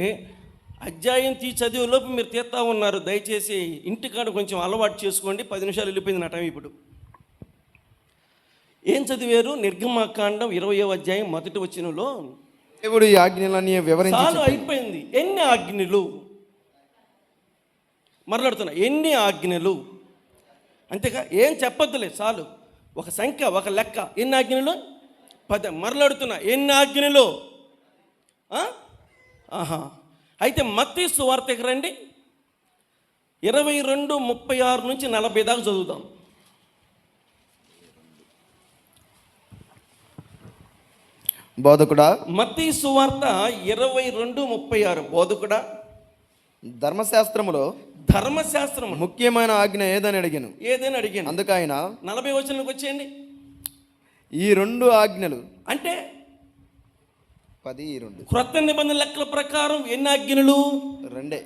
అధ్యాయం చదివేలోపు మీరు తీస్తా ఉన్నారు. దయచేసి ఇంటికాడ కొంచెం అలవాటు చేసుకోండి. 10 నిమిషాలు వెళ్ళిపోయింది నా టైం ఇప్పుడు. ఏం చదివారు? నిర్గమాకాండం 20వ అధ్యాయం 1వ వచనంలో దేవుడు ఈ ఆజ్ఞలన్నీ వివరించి చాలు, అయిపోయింది. ఎన్ని ఆజ్ఞలు మరలాడుతున్నా, ఎన్ని ఆజ్ఞలు, అంతేగా ఏం చెప్పొద్దులే, చాలు. ఒక సంఖ్య, ఒక లెక్క. ఎన్ని ఆజ్ఞలు? 10. మరలాడుతున్నా, ఎన్ని ఆజ్ఞలు? ఆహా. అయితే మత్తయి సువార్తకి రండి, 22:36 నుంచి 40 దాకా చదువుదాం. బోధకుడా, మత్తయి సువార్త 22:36. బోధకుడా, ధర్మశాస్త్రములో ధర్మశాస్త్రం ముఖ్యమైన ఆజ్ఞ ఏదని అడిగాను. ఏదైనా అడిగాను. అందుకు ఆయన 40 వచనంలోకి వచ్చేయండి. ఈ 2 ఆజ్ఞలు అంటే 10 ఈ 2 క్రొత్త నిబంధన లెక్కల ప్రకారం ఎన్ని ఆజ్ఞలు? 2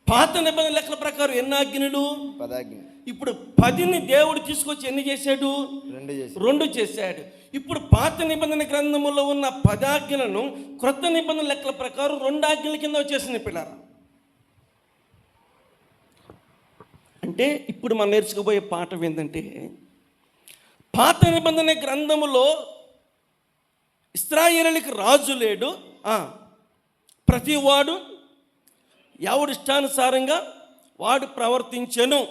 పాత నిబంధన లెక్కల ప్రకారం ఎన్ని ఆజ్ఞలు? 10 ఆజ్ఞలు. ఇప్పుడు 10ని దేవుడు తీసుకొచ్చి ఎన్ని చేశాడు? 2 చేశాడు. ఇప్పుడు పాత నిబంధన గ్రంథములో ఉన్న 10 ఆజ్ఞలను క్రొత్త నిబంధన లెక్కల ప్రకారం 2 ఆజ్ఞల కింద వచ్చేసింది పిల్లరా. అంటే ఇప్పుడు మనం నేర్చుకోబోయే పాఠం ఏంటంటే, పాత నిబంధన గ్రంథములో ఇశ్రాయేలుకి రాజు లేడు, ప్రతివాడు ఎవడి ఇష్టానుసారంగా వాడు ప్రవర్తించెను.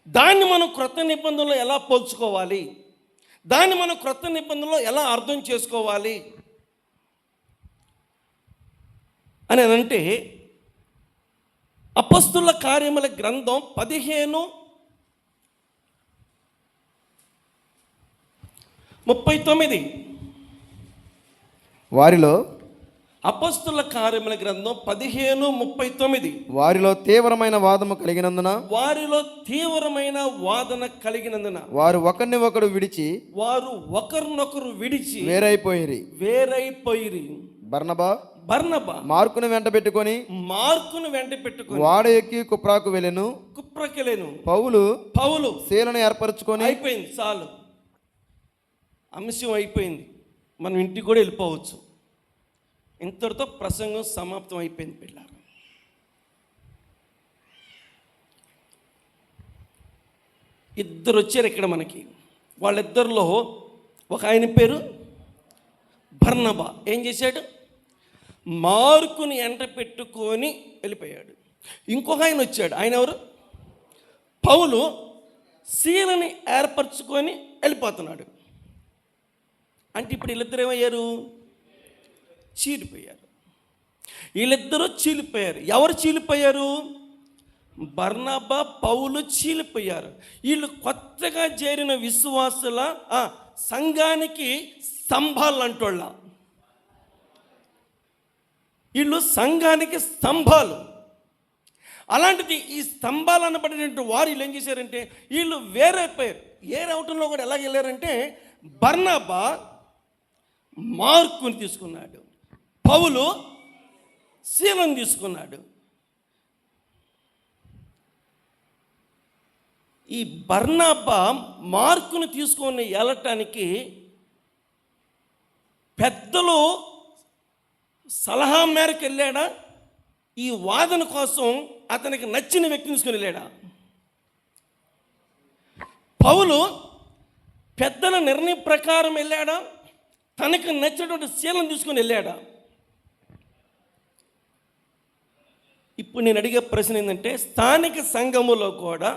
దాన్ని మనం క్రొత్త నిబంధనలో ఎలా పోల్చుకోవాలి, దాన్ని మనం క్రొత్త నిబంధనలో ఎలా అర్థం చేసుకోవాలి అని అంటే, అపొస్తలుల కార్యముల గ్రంథం 15:39. వారిలో అపొస్తలుల కార్యముల గ్రంథం 15:39. వారిలో తీవ్రమైన వాదము కలిగినందున, వారిలో తీవ్రమైన వాదన కలిగినందున వారు ఒకరిని ఒకడు విడిచి, వారు ఒకరినొకరు విడిచి వేరైపోయిరి. బర్నబా మార్కును వెంట పెట్టుకొని వాడ ఎక్కి కుప్రాకు వెళ్ళెను. పౌలు శీలను ఏర్పరచుకొని. అయిపోయింది, చాలు. అంశం అయిపోయింది. మనం ఇంటికి కూడా వెళ్ళిపోవచ్చు. ఇంతటితో ప్రసంగం సమాప్తం అయిపోయింది పిల్లలు. ఇద్దరు వచ్చారు ఇక్కడ మనకి. వాళ్ళిద్దరిలో ఒక ఆయన పేరు బర్నబా. ఏం చేశాడు? మార్కుని ఎంట పెట్టుకొని వెళ్ళిపోయాడు. ఇంకొక ఆయన వచ్చాడు. ఆయన ఎవరు? పౌలు శీలని ఏర్పరచుకొని వెళ్ళిపోతున్నాడు. అంటే ఇప్పుడు వీళ్ళిద్దరు ఏమయ్యారు? చీలిపోయారు. వీళ్ళిద్దరూ చీలిపోయారు. ఎవరు చీలిపోయారు? బర్నబా, పౌలు చీలిపోయారు. వీళ్ళు కొత్తగా చేరిన విశ్వాసుల సంఘానికి స్తంభాలు అంటోళ్ళ. వీళ్ళు సంఘానికి స్తంభాలు. అలాంటిది ఈ స్తంభాలు అనబడినటువంటి వారు వీళ్ళు ఏం చేశారంటే, వీళ్ళు వేరైపోయారు. ఏరవటంలో కూడా ఎలా వెళ్ళారంటే, బర్నబా మార్కుని తీసుకున్నాడు, పౌలు శీలను తీసుకున్నాడు. ఈ బర్నబా మార్కుని తీసుకొని వెళ్ళటానికి పెద్దలు సలహా మేరకు వెళ్ళాడా? ఈ వాదన కోసం అతనికి నచ్చిన వ్యక్తిని తీసుకొని వెళ్ళాడా? పౌలు పెద్దల నిర్ణయం ప్రకారం వెళ్ళాడా? తనకు నచ్చినటువంటి శీలం తీసుకొని వెళ్ళాడా? ఇప్పుడు నేను అడిగే ప్రశ్న ఏంటంటే, స్థానిక సంఘములో కూడా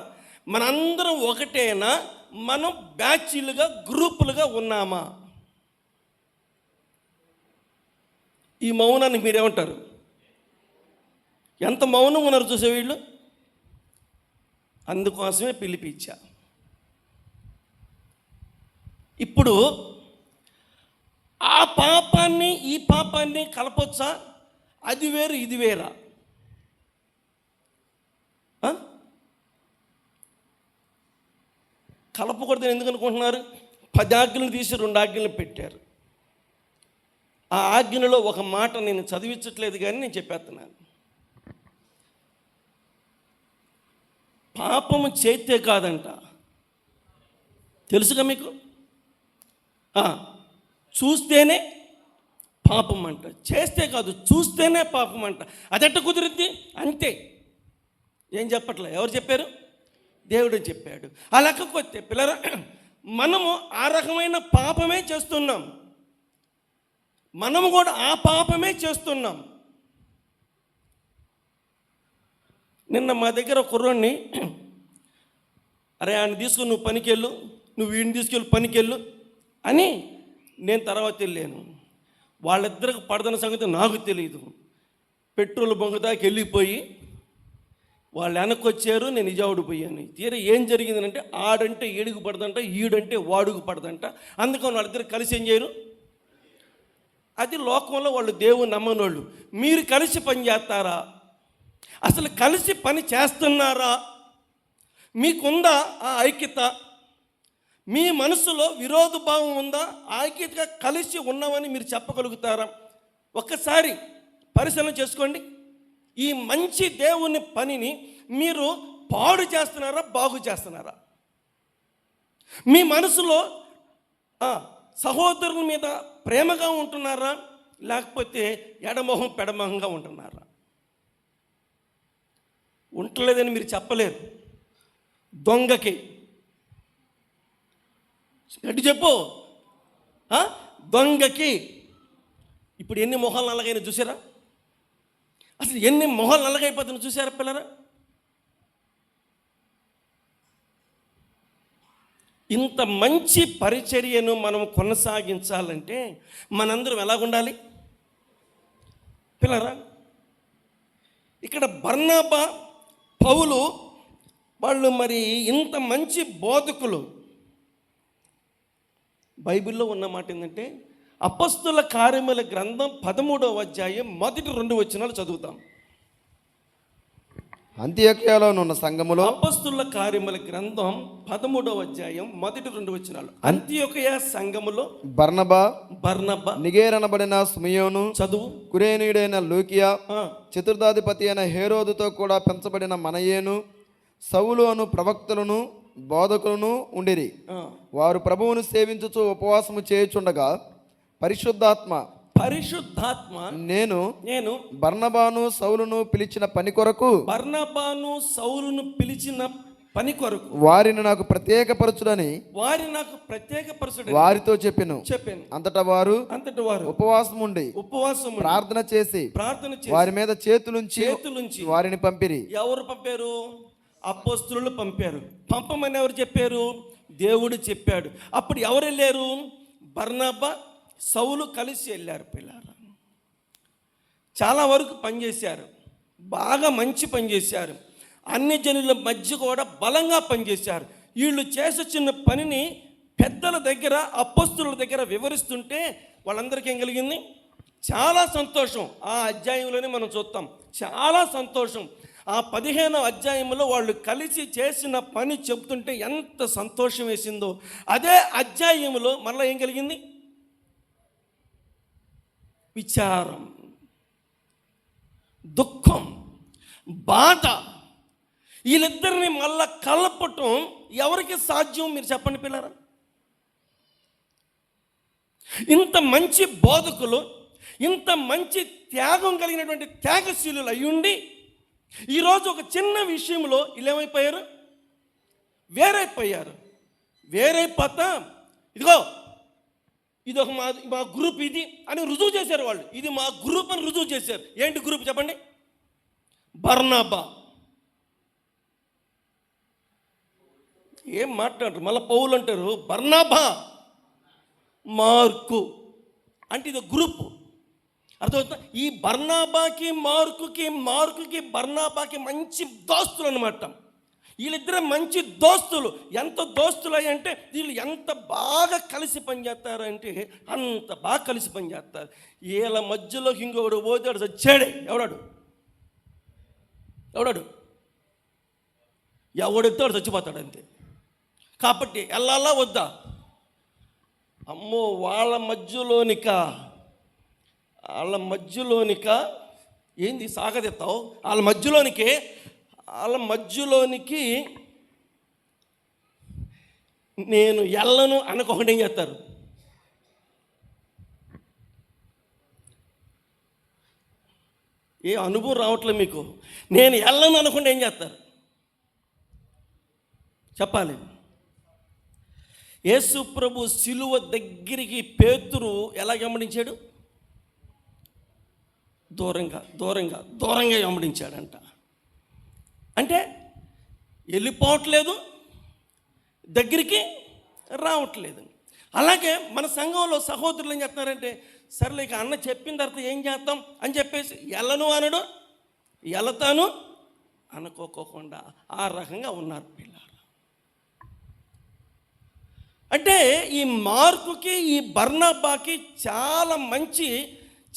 మనందరం ఒకటేనా? మనం బ్యాచ్లుగా, గ్రూపులుగా ఉన్నామా? ఈ మౌనాన్ని మీరేమంటారు? ఎంత మౌనం ఉన్నారు చూసే వీళ్ళు. అందుకోసమే పిలిపించా. ఇప్పుడు ఆ పాపాన్ని ఈ పాపాన్ని కలపొచ్చా? అది వేరు ఇది వేరా? కలపకూడదని ఎందుకు అనుకుంటున్నారు? 10 ఆజ్ఞలు తీసి 2 ఆజ్ఞలు పెట్టారు. ఆ ఆజ్ఞలో ఒక మాట నేను చదివించట్లేదు కానీ నేను చెప్పేస్తున్నాను. పాపము చేస్తే కాదంట, తెలుసుగా మీకు? చూస్తేనే పాపం అంట, చేస్తే కాదు చూస్తేనే పాపం అంట. అదెట్ట కుదిరిద్ది? అంతే. ఏం చెప్పట్లే, ఎవరు చెప్పారు? దేవుడు చెప్పాడు. ఆ లెక్కకొస్తే పిల్లరా, మనము ఆ రకమైన పాపమే చేస్తున్నాం, మనము కూడా ఆ పాపమే చేస్తున్నాం. నిన్న మా దగ్గర కుర్రోడిని, అరే ఆయన తీసుకుని నువ్వు పనికెళ్ళు, నువ్వు వీడిని తీసుకెళ్ళి పనికెళ్ళు అని నేను తర్వాత వెళ్ళాను. వాళ్ళిద్దరికి పడదన్న సంగతి నాకు తెలియదు. పెట్రోల్ బంక్ దాకా వెళ్ళిపోయి వాళ్ళు వెనక్కి వచ్చారు, నేను నిజావుడు పోయాను. తీరా ఏం జరిగిందంటే, ఆడంటే ఏడుగు పడదంట, ఈడంటే వాడుగు పడదంట. అందుకని వాళ్ళిద్దరు కలిసి ఏం చేయరు? అది లోకంలో వాళ్ళు దేవుని నమ్మని వాళ్ళు. మీరు కలిసి పని చేస్తారా? అసలు కలిసి పని చేస్తున్నారా? మీకుందా ఆ ఐక్యత? మీ మనసులో విరోధ భావం ఉందా? ఐక్యతగా కలిసి ఉన్నామని మీరు చెప్పగలుగుతారా? ఒక్కసారి పరిశీలన చేసుకోండి. ఈ మంచి దేవుని పనిని మీరు పాడు చేస్తున్నారా, బాగు చేస్తున్నారా? మీ మనసులో సహోదరుల మీద ప్రేమగా ఉంటున్నారా, లేకపోతే ఎడమొహం పెడమొహంగా ఉంటున్నారా? ఉండలేదని మీరు చెప్పలేరు. దొంగకి గట్టి చెప్పు. దొంగకి ఇప్పుడు ఎన్ని మొహాలు నల్లగైనా చూసారా? అసలు ఎన్ని మొహాలు నల్లగైపోతున్నా చూసారా పిల్లరా? ఇంత మంచి పరిచర్యను మనం కొనసాగించాలంటే మనందరం ఎలాగుండాలి పిల్లరా? ఇక్కడ బర్నబా, పౌలు వాళ్ళు మరి ఇంత మంచి బోధకులు. బైబిల్లో ఉన్న మాట ఏంటంటే, అపొస్తలుల కార్యముల గ్రంథం 13వ అధ్యాయం మొదటి 2 వచనాలు చదువుతాం. అంత్యోక్యలో ఉన్న సంఘములో, అపొస్తలుల కార్యముల గ్రంథం 13వ అధ్యాయం మొదటి 2 వచనాలు. అంత్యోక్య సంఘములో బర్నబా, నిగేరనబడిన సుమియోను, చదువు, కురేనీయుడైన లూకియా, చతుర్థాధిపతి అయిన హేరోదుతో కూడా పెంచబడిన మనయేను, సౌలు అను ప్రవక్తలను బోధకులను ఉండిరి. వారు ప్రభువును సేవించుచు ఉపవాసము చేయుచుండగా పరిశుద్ధాత్మ నేను బర్నబాను సౌలును పిలిచిన పని కొరకు వారిని నాకు ప్రత్యేకపరచుడని వారితో చెప్పాను. అంతటా వారు ఉపవాసం ఉండి ప్రార్థన చేసి వారి మీద చేతులుంచి వారిని పంపిరి. ఎవరు పంపారు? అపోస్తలులు పంపారు. పంపమని ఎవరు చెప్పారు? దేవుడు చెప్పాడు. అప్పుడు ఎవరు వెళ్ళారు? బర్నబా, సౌలు కలిసి వెళ్ళారు. పిల్లారా, చాలా వరకు పనిచేశారు, బాగా మంచి పని చేశారు. అన్ని జనుల మధ్య కూడా బలంగా పనిచేశారు. వీళ్ళు చేసొచ్చిన పనిని పెద్దల దగ్గర, అపోస్తలుల దగ్గర వివరిస్తుంటే వాళ్ళందరికీ ఏం కలిగింది? చాలా సంతోషం. ఆ అధ్యాయంలోనే మనం చూస్తాం, చాలా సంతోషం. ఆ 15వ అధ్యాయంలో వాళ్ళు కలిసి చేసిన పని చెప్తుంటే ఎంత సంతోషం వేసిందో, అదే అధ్యాయంలో మళ్ళీ ఏం కలిగింది? విచారం, దుఃఖం, బాధ. వీళ్ళిద్దరిని మళ్ళా కలపటం ఎవరికి సాధ్యం? మీరు చెప్పండి పిల్లరా. ఇంత మంచి బోధకులు, ఇంత మంచి త్యాగం కలిగినటువంటి త్యాగశీలులు అయ్యుండి ఈరోజు ఒక చిన్న విషయంలో వీళ్ళు ఏమైపోయారు? వేరైపోతా ఇదిగో ఇది ఒక మా గ్రూప్ ఇది అని రుజువు చేశారు. వాళ్ళు ఇది మా గ్రూప్ అని రుజువు చేశారు. ఏంటి గ్రూప్ చెప్పండి? బర్నబా. ఏం మాట్లాడరు? మళ్ళీ పౌలు అంటారు బర్నబా, మార్కు అంటే ఇది గ్రూప్. అర్థమవుతుందా? ఈ బర్నబాకి మార్కుకి బర్నబాకి మంచి దోస్తులు అనమాట. వీళ్ళిద్దరు మంచి దోస్తులు. ఎంత దోస్తులు అంటే వీళ్ళు ఎంత బాగా కలిసి పనిచేస్తారంటే అంత బాగా కలిసి పనిచేస్తారు. వీళ్ళ మధ్యలోకి ఇంకొకడు పోతాడు, చచ్చాడే. ఎవడెత్తాడు చచ్చిపోతాడు అంతే. కాబట్టి వెళ్ళాలా వద్దా? అమ్మో, వాళ్ళ మధ్యలోనిక ఏంది సాగదెత్తావు? వాళ్ళ మధ్యలోనికే వాళ్ళ మధ్యలోనికి నేను ఎల్లను అనకొకటి ఏం చేస్తారు? ఏ అనుభవం రావట్లేదు మీకు? నేను ఎల్లను అనుకుంటే ఏం చేస్తారు? చెప్పాలి. యేసు ప్రభు సిలువ దగ్గరికి పేతురు ఎలా గమనించాడు? దూరంగా దూరంగా దూరంగా గమనించాడంట. అంటే వెళ్ళిపోవట్లేదు, దగ్గరికి రావట్లేదు. అలాగే మన సంఘంలో సహోదరులు ఏం చెప్తున్నారంటే, సర్లే ఇక అన్న చెప్పిన తర్వాత ఏం చేద్దాం అని చెప్పేసి ఎల్లను అనడు, ఎలతాను అనుకోకుండా ఆ రకంగా ఉన్నారు పిల్లలు. అంటే ఈ మార్కుకి ఈ బర్నబాకి చాలా మంచి,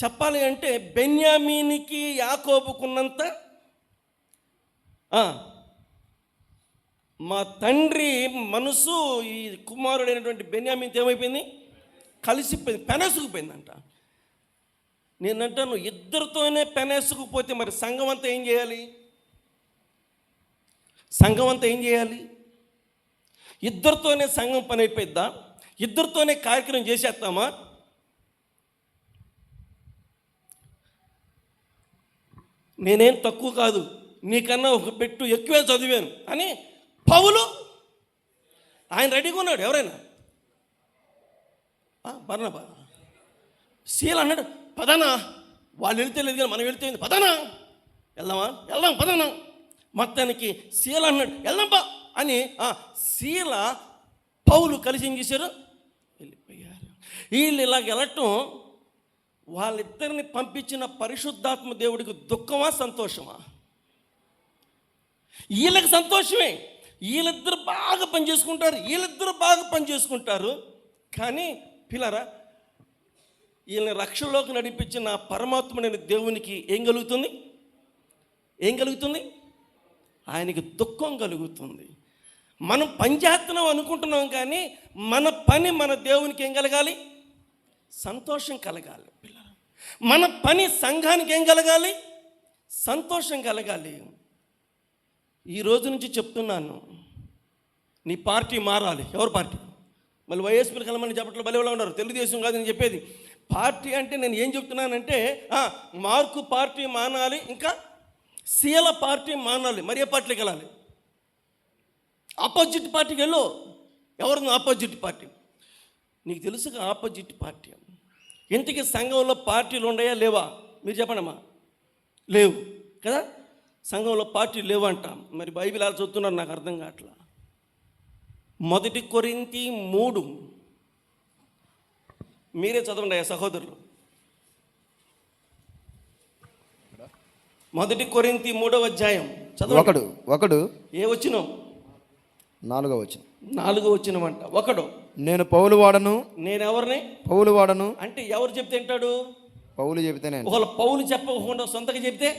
చెప్పాలి అంటే బెన్యామీనికి యాకోబుకున్నంత మా తండ్రి మనసు ఈ కుమారుడైనటువంటి బెన్యామీన్తో ఏమైపోయింది? కలిసిపోయింది, పెనేసుకుపోయిందంట. నేనంటాను, ఇద్దరితోనే పెనేసుకుపోతే మరి సంఘం అంతా ఏం చేయాలి? సంఘం అంతా ఏం చేయాలి? ఇద్దరితోనే సంఘం పని అయిపోయిద్దా? ఇద్దరితోనే కార్యక్రమం చేసేస్తామా? నేనేం తక్కువ కాదు, నీకన్నా ఒక పెట్టు ఎక్కువే చదివాను అని పౌలు ఆయన రెడీగా ఉన్నాడు. ఎవరైనా బర్నబా సీల అన్నాడు, పదానా, వాళ్ళు వెళ్తే లేదు కానీ మనం వెళ్తే పదానా, వెళ్దాం పదానా. మొత్తానికి సీల అన్నాడు, వెళ్దాంపా అని సీల పౌలు కలిసి ఏం చేశారు? వెళ్ళిపోయారు. వీళ్ళు ఇలాగ వెళ్ళటం వాళ్ళిద్దరిని పంపించిన పరిశుద్ధాత్మ దేవుడికి దుఃఖమా సంతోషమా? వీళ్ళకి సంతోషమే. వీళ్ళిద్దరు బాగా పనిచేసుకుంటారు. కానీ పిల్లరా, వీళ్ళని రక్షణలోకి నడిపించిన పరమాత్ముడైన దేవునికి ఏం కలుగుతుంది? ఆయనకి దుఃఖం కలుగుతుంది. మనం పనిచేస్తున్నాం అనుకుంటున్నాం, కానీ మన పని మన దేవునికి ఏం కలగాలి? సంతోషం కలగాలి పిల్లలు. మన పని సంఘానికి ఏం కలగాలి? సంతోషం కలగాలి. ఈ రోజు నుంచి చెప్తున్నాను, నీ పార్టీ మారాలి. ఎవరు పార్టీ? మళ్ళీ వైఎస్పీలు కలమని చెప్పట్లో బలివలో ఉన్నారు. తెలుగుదేశం కాదు నేను చెప్పేది. పార్టీ అంటే నేను ఏం చెప్తున్నానంటే, మార్కు పార్టీ మానాలి, ఇంకా సీల పార్టీ మానాలి. మరి ఏ పార్టీకి వెళ్ళాలి? ఆపోజిట్ పార్టీకి వెళ్ళు. ఎవరు ఆపోజిట్ పార్టీ? నీకు తెలుసుగా ఆపోజిట్ పార్టీ. ఇంతకీ సంఘంలో పార్టీలు ఉన్నాయా లేవా? మీరు చెప్పండమ్మా. లేవు కదా, సంఘంలో పార్టీలు లేవంట. మరి బైబిల్ అలా చదువుతున్నారు, నాకు అర్థం కావట్లా. 1 కొరింథీ 3 మీరే చదవండి అయ్యా సహోదరులు. 1 కొరింథీ 3వ అధ్యాయం చదవండి. ఒకడు ఏ వచ్చినాం? 4వ వచనం. 4వ వచనమంట. ఒకడు, నేను పౌలు వాడను. నేను ఎవరిని? పౌలు వాడను. అంటే ఎవరు చెప్తే వింటాడు? పౌలు చెబితేనే. ఒకవేళ పౌలు చెప్పకుండా సొంతగా చెప్తే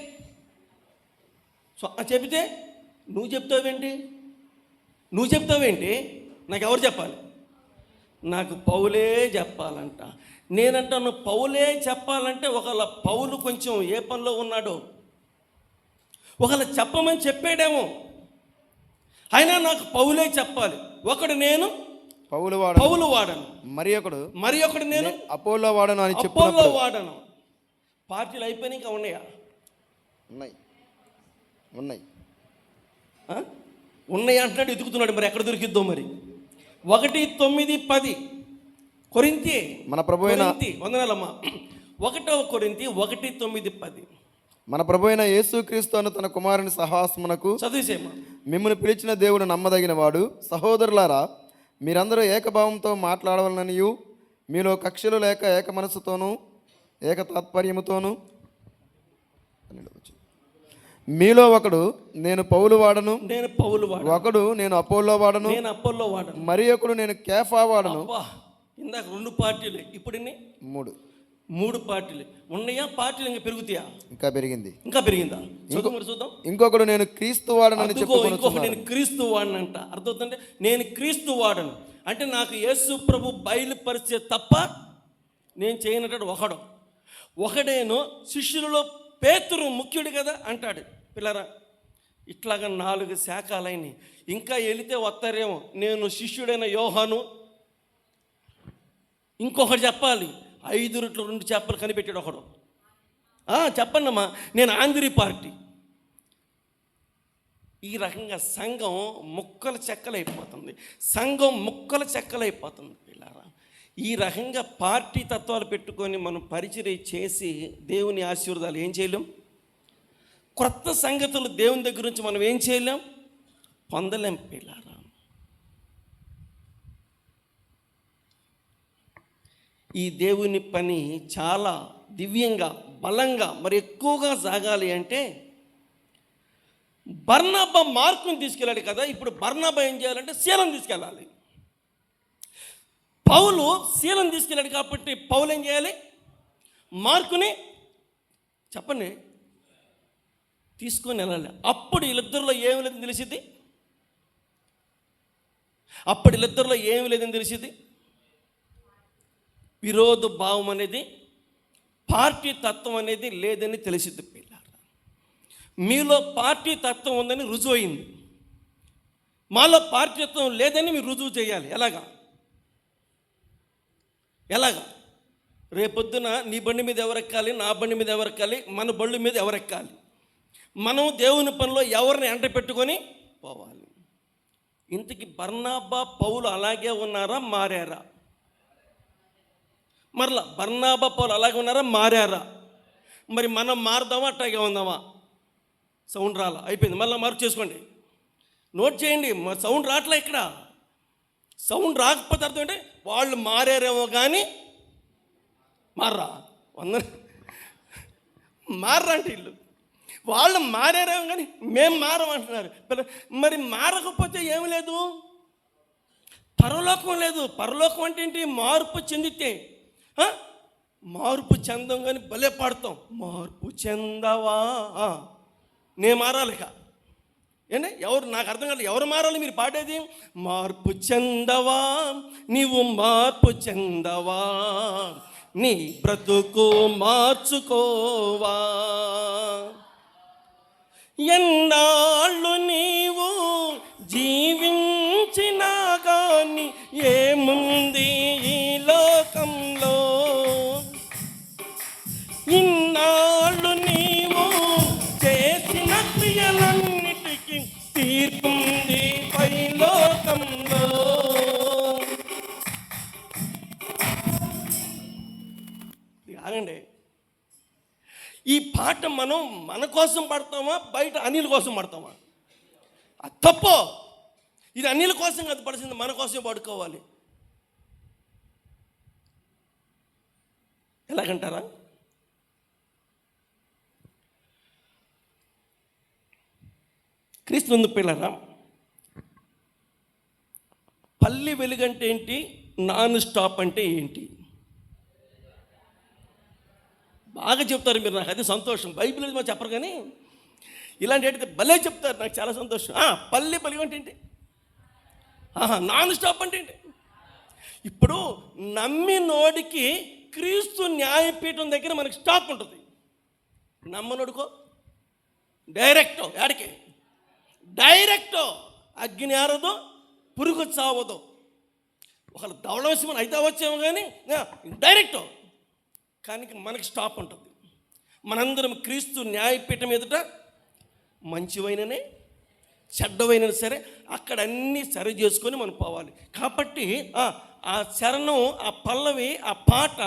నువ్వు చెప్తావేంటి? నాకు ఎవరు చెప్పాలి? నాకు పౌలే చెప్పాలంట. నేనంటాను, పౌలే చెప్పాలంటే ఒకవేళ పౌలు కొంచెం ఏ పనిలో ఉన్నాడో, ఒకవేళ చెప్పమని చెప్పాడేమో, అయినా నాకు పౌలే చెప్పాలి. ఒకడు నేను పౌలు వాడను, మరి ఒకడు నేను అపోలో వాడను అని అపోలో వాడను. పార్టీలు అయిపోయినా ఇంకా ఉన్నాయా? ఉన్నాయి అంటున్నాడు, ఎదుగుతున్నాడు. మరి ఎక్కడ దొరికిద్దో మరి. 1:9-10 కొరింథీ మన ప్రభు అయిన వందనాలమ్మా. 1 కొరింథీ 1:9-10 మన ప్రభు అయిన యేసుక్రీస్తు అను తన కుమారుని సహాస్మునకు చదివేసేమ్మా. మిమ్మల్ని పిలిచిన దేవుడు నమ్మదగిన వాడు. సహోదరులారా, మీరందరూ ఏకభావంతో మాట్లాడవలననియు, మీలో కక్షలు లేక ఏక మనసుతోనూ ఏక తాత్పర్యముతోనూ, మీలో ఒకడు నేను పౌలు వాడను, ఒకడు నేను అపోలో వాడను, మరి ఒకడు నేను కేఫా వాడను. ఇందాక 2 పార్టీలు, ఇప్పుడు 3 పార్టీలు ఉన్నాయా? పార్టీలు ఇంకా పెరుగుతాయా? ఇంకా పెరిగిందా? చూద్దాం. ఇంకొకడు నేను క్రీస్తు వాడనని చెప్పుకొనుచున్నాడు. ఇంకొకడు నేను క్రీస్తు వాడనంట. అర్థమవుతుందంటే నేను క్రీస్తు వాడను అంటే నాకు యేసు ప్రభు బయలుపరిచే తప్ప నేను చేయనట్టు ఒకడేను. శిష్యులలో పేతురు ముఖ్యుడు కదా అంటాడు. పిల్లరా, ఇట్లాగా 4 శాఖలైనవి. ఇంకా వెళితే వస్తారేమో. నేను శిష్యుడైన యోహాను, ఇంకొకటి చెప్పాలి, 5 రొట్టెలు 2 చేపలు కనిపెట్టాడు ఒకడు. చెప్పండమ్మా, నేను ఆంధ్రీ పార్టీ. ఈ రకంగా సంఘం ముక్కలు చెక్కలైపోతుంది. సంఘం ముక్కలు చెక్కలైపోతుంది పిల్లారా. ఈ రకంగా పార్టీ తత్వాలు పెట్టుకొని మనం పరిచర్య చేసి దేవుని ఆశీర్వాదాలు ఏం చేయలేం. క్రొత్త సంగతులు దేవుని దగ్గర నుంచి మనం ఏం చేయలేం, పొందలేం పిల్లారా. ఈ దేవుని పని చాలా దివ్యంగా, బలంగా, మరి ఎక్కువగా సాగాలి అంటే బర్నబా మార్కుని తీసుకెళ్ళాడు కదా. ఇప్పుడు బర్నబా ఏం చేయాలంటే శీలను తీసుకెళ్ళాలి. పౌలు శీలను తీసుకెళ్ళాడు కాబట్టి పౌలు ఏం చేయాలి, మార్కుని చెప్పండి తీసుకొని వెళ్ళాలి. అప్పుడు వీళ్ళిద్దరిలో ఏమి లేదని తెలిసింది. విరోధ భావం అనేది, పార్టీ తత్వం అనేది లేదని తెలిసింది పిల్లారా. మీలో పార్టీ తత్వం ఉందని రుజువు అయింది. మాలో పార్టీ తత్వం లేదని మీరు రుజువు చేయాలి. ఎలాగా రేపొద్దున నీ బండి మీద ఎవరెక్కాలి, నా బండి మీద ఎవరెక్కాలి, మన బళ్ళు మీద ఎవరెక్కాలి. మనం దేవుని పనిలో ఎవరిని ఎంట పెట్టుకొని పోవాలి. ఇంతకీ బర్నబా పౌలు అలాగే ఉన్నారా, మారారా? మరలా బర్నబా పౌలు అలాగే ఉన్నారా, మారారా? మరి మనం మారుదామా, అట్టాగే ఉందామా? సౌండ్ రాలా, అయిపోయింది. మళ్ళీ మార్పు చేసుకోండి, నోట్ చేయండి. సౌండ్ రావట్లే ఇక్కడ. సౌండ్ రాకపోతే అర్థం అంటే వాళ్ళు మారారేమో కానీ మారా అంటే వీళ్ళు వాళ్ళు మారారేమో కానీ మేము మారమంటున్నారు. మరి మారకపోతే ఏమి లేదు, పరలోకం లేదు. పరలోకం అంటే ఏంటి? మార్పు చెందితే. మార్పు చెందాం కానీ భలే పాడతాం, మార్పు చెందవా. నేను మారాలిక ఏంటి? ఎవరు నాకు అర్థం కాదు, ఎవరు మారాలి మీరు పాడేది? మార్పు చెందవా, నీవు మార్పు చెందవా, నీ బ్రతుకు మార్చుకోవా. ఎన్నాళ్ళు నీవు జీవించినా కానీ ఏముంది ఈ లోకంలో, ఇన్నాళ్ళు నీవు చేసిన క్రియలన్నిటికీ తీర్పుంది పైలోకంలో. ఆగండి, ఈ పాట మనం మన కోసం పడతామా, బయట అనిల్ కోసం పడతామా? అది తప్పు. ఇది అనిల్ కోసం కాదు పడిసింది, మన కోసం పడుకోవాలి. ఎలాగంటారా? క్రీస్తు పిల్లరా, పల్లి వెలుగంటే ఏంటి, నాన్ స్టాప్ అంటే ఏంటి? బాగా చెప్తారు మీరు, నాకు అది సంతోషం. బైబిల్ మా చెప్పరు కానీ ఇలాంటి అయితే భలే చెప్తారు, నాకు చాలా సంతోషం. పల్లి వెలుగంటే ఏంటి, నాన్ స్టాప్ అంటే ఏంటి? ఇప్పుడు నమ్మినోడికి క్రీస్తు న్యాయపీఠం దగ్గర మనకి స్టాప్ ఉంటుంది. నమ్మనోడుకో డైరెక్ట్ యాడికి, డైరెక్ట్ అగ్ని ఆరదు, పురుగు చావదు. ఒకళ్ళు దవడవసి మనం అయితే వచ్చేమో కానీ డైరెక్ట్. కానీ మనకి స్టాప్ ఉంటుంది. మనందరం క్రీస్తు న్యాయపీఠం ఎదుట మంచివైననే చెడ్డవైనా సరే అక్కడ అన్నీ సరి చేసుకొని మనం పోవాలి. కాబట్టి ఆ శరణం, ఆ పల్లవి, ఆ పాట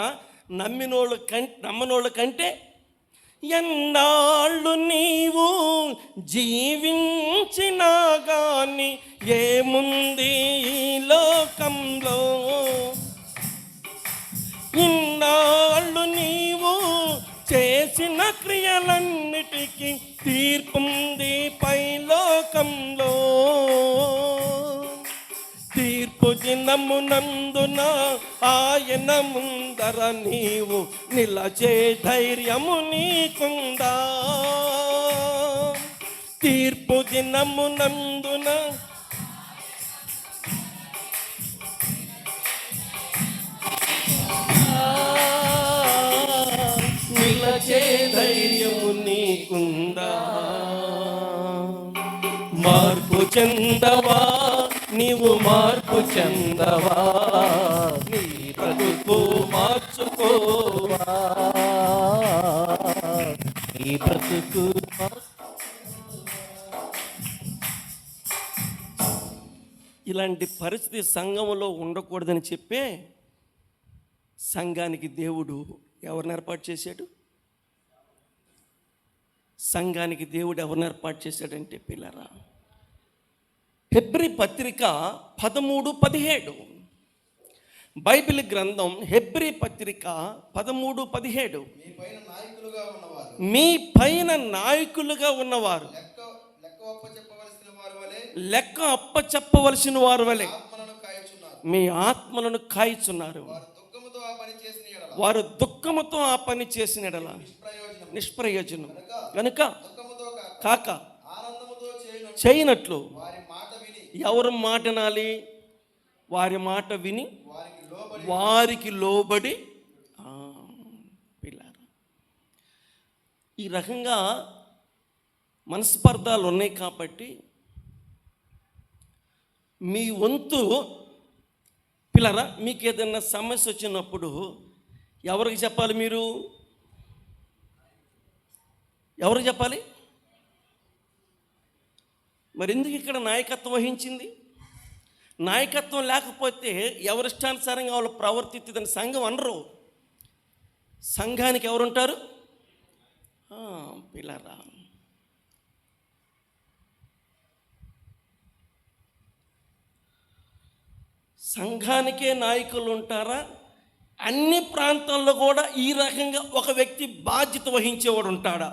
నమ్మనోళ్ళ కంటే ఎన్నాళ్ళు నీవు జీవించినా కానీ ఏముంది ఈ లోకంలో, ఇన్నాళ్ళు నీవు చేసిన క్రియలన్నిటికీ తీర్పుంది పైలోకంలో. తీర్పు దినమునందున ఆయన ముందర నీవు నిలచే ధైర్యము నీకుందా. తీర్పు దినమునందున నిలచే ధైర్యము నీకుందా. మార్పు చెందవా, నీవు మార్పు చెందవా, నీ బ్రతుకు మార్చుకోవా, నీ బ్రతుకు ఇలాంటి పరిస్థితి సంఘంలో ఉండకూడదని చెప్పే సంఘానికి దేవుడు ఎవరిని ఏర్పాటు చేశాడు? సంఘానికి దేవుడు ఎవరిని ఏర్పాటు చేశాడంటే పిల్లరా, హెబ్రీ పత్రిక 13:17, బైబిల్ గ్రంథం హెబ్రీ పత్రిక 13:17, మీ పైన నాయకులుగా ఉన్నవారు లెక్క అప్పచెప్పవలసిన వారు వలె మీ ఆత్మలను కాయుచున్నారు. వారు దుఃఖముతో ఆ పని చేసిన ఎడల నిష్ప్రయోజనం కనుక కాక చేయనట్లు ఎవరు మాట వినాలి? వారి మాట విని వారికి లోబడి. పిల్లలు ఈ రకంగా మనస్పర్ధాలు ఉన్నాయి కాబట్టి మీ వంతు పిల్లరా, మీకు ఏదైనా సమస్య వచ్చినప్పుడు ఎవరికి చెప్పాలి? మీరు ఎవరికి చెప్పాలి? మరి ఎందుకు ఇక్కడ నాయకత్వం వహించింది? నాయకత్వం లేకపోతే ఎవరిష్టానుసారంగా వాళ్ళు ప్రవర్తిస్తుందని సంఘం అనరు. సంఘానికి ఎవరుంటారు? పిల్లరా, సంఘానికే నాయకులు ఉంటారా? అన్ని ప్రాంతాల్లో కూడా ఈ రకంగా ఒక వ్యక్తి బాధ్యత వహించేవాడు ఉంటాడా?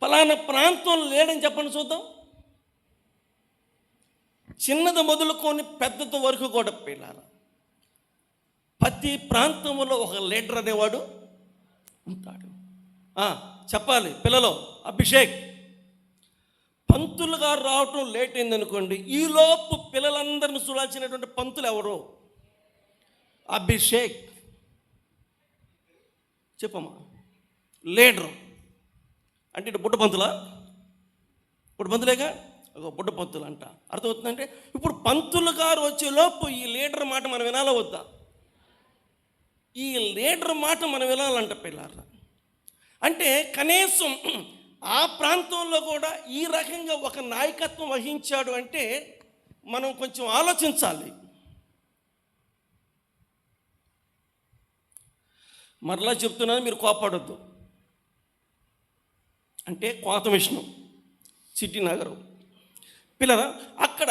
ఫలానా ప్రాంతంలో లేడని చెప్పండి చూద్దాం. చిన్నది మొదలుకొని పెద్దది వరకు కూడా పిల్లలు ప్రతి ప్రాంతంలో ఒక లీడర్ అనేవాడు ఉంటాడు. చెప్పాలి పిల్లలు. అభిషేక్ పంతులు గారు రావటం లేట్ అయిందనుకోండి, ఈలోపు పిల్లలందరిని చూడాల్సినటువంటి పంతులు ఎవరు? అభిషేక్. చెప్పమ్మా. లీడరు అంటే ఇటు బుడ్డ పంతులా? ఇప్పుడు పంతులేగా, బుడ్డ పంతులు అంట. అర్థమవుతుందంటే ఇప్పుడు పంతులు గారు వచ్చేలోపు ఈ లీడర్ మాట మనం వినాలా వద్దా? ఈ లీడర్ మాట మనం వినాలంట పిల్లల. అంటే కనీసం ఆ ప్రాంతంలో కూడా ఈ రకంగా ఒక నాయకత్వం వహించాడు అంటే మనం కొంచెం ఆలోచించాలి. మరలా చెప్తున్నాను, మీరు కోపడొద్దు. అంటే కోత విష్ణు సిటీ నగరం పిల్లరా, అక్కడ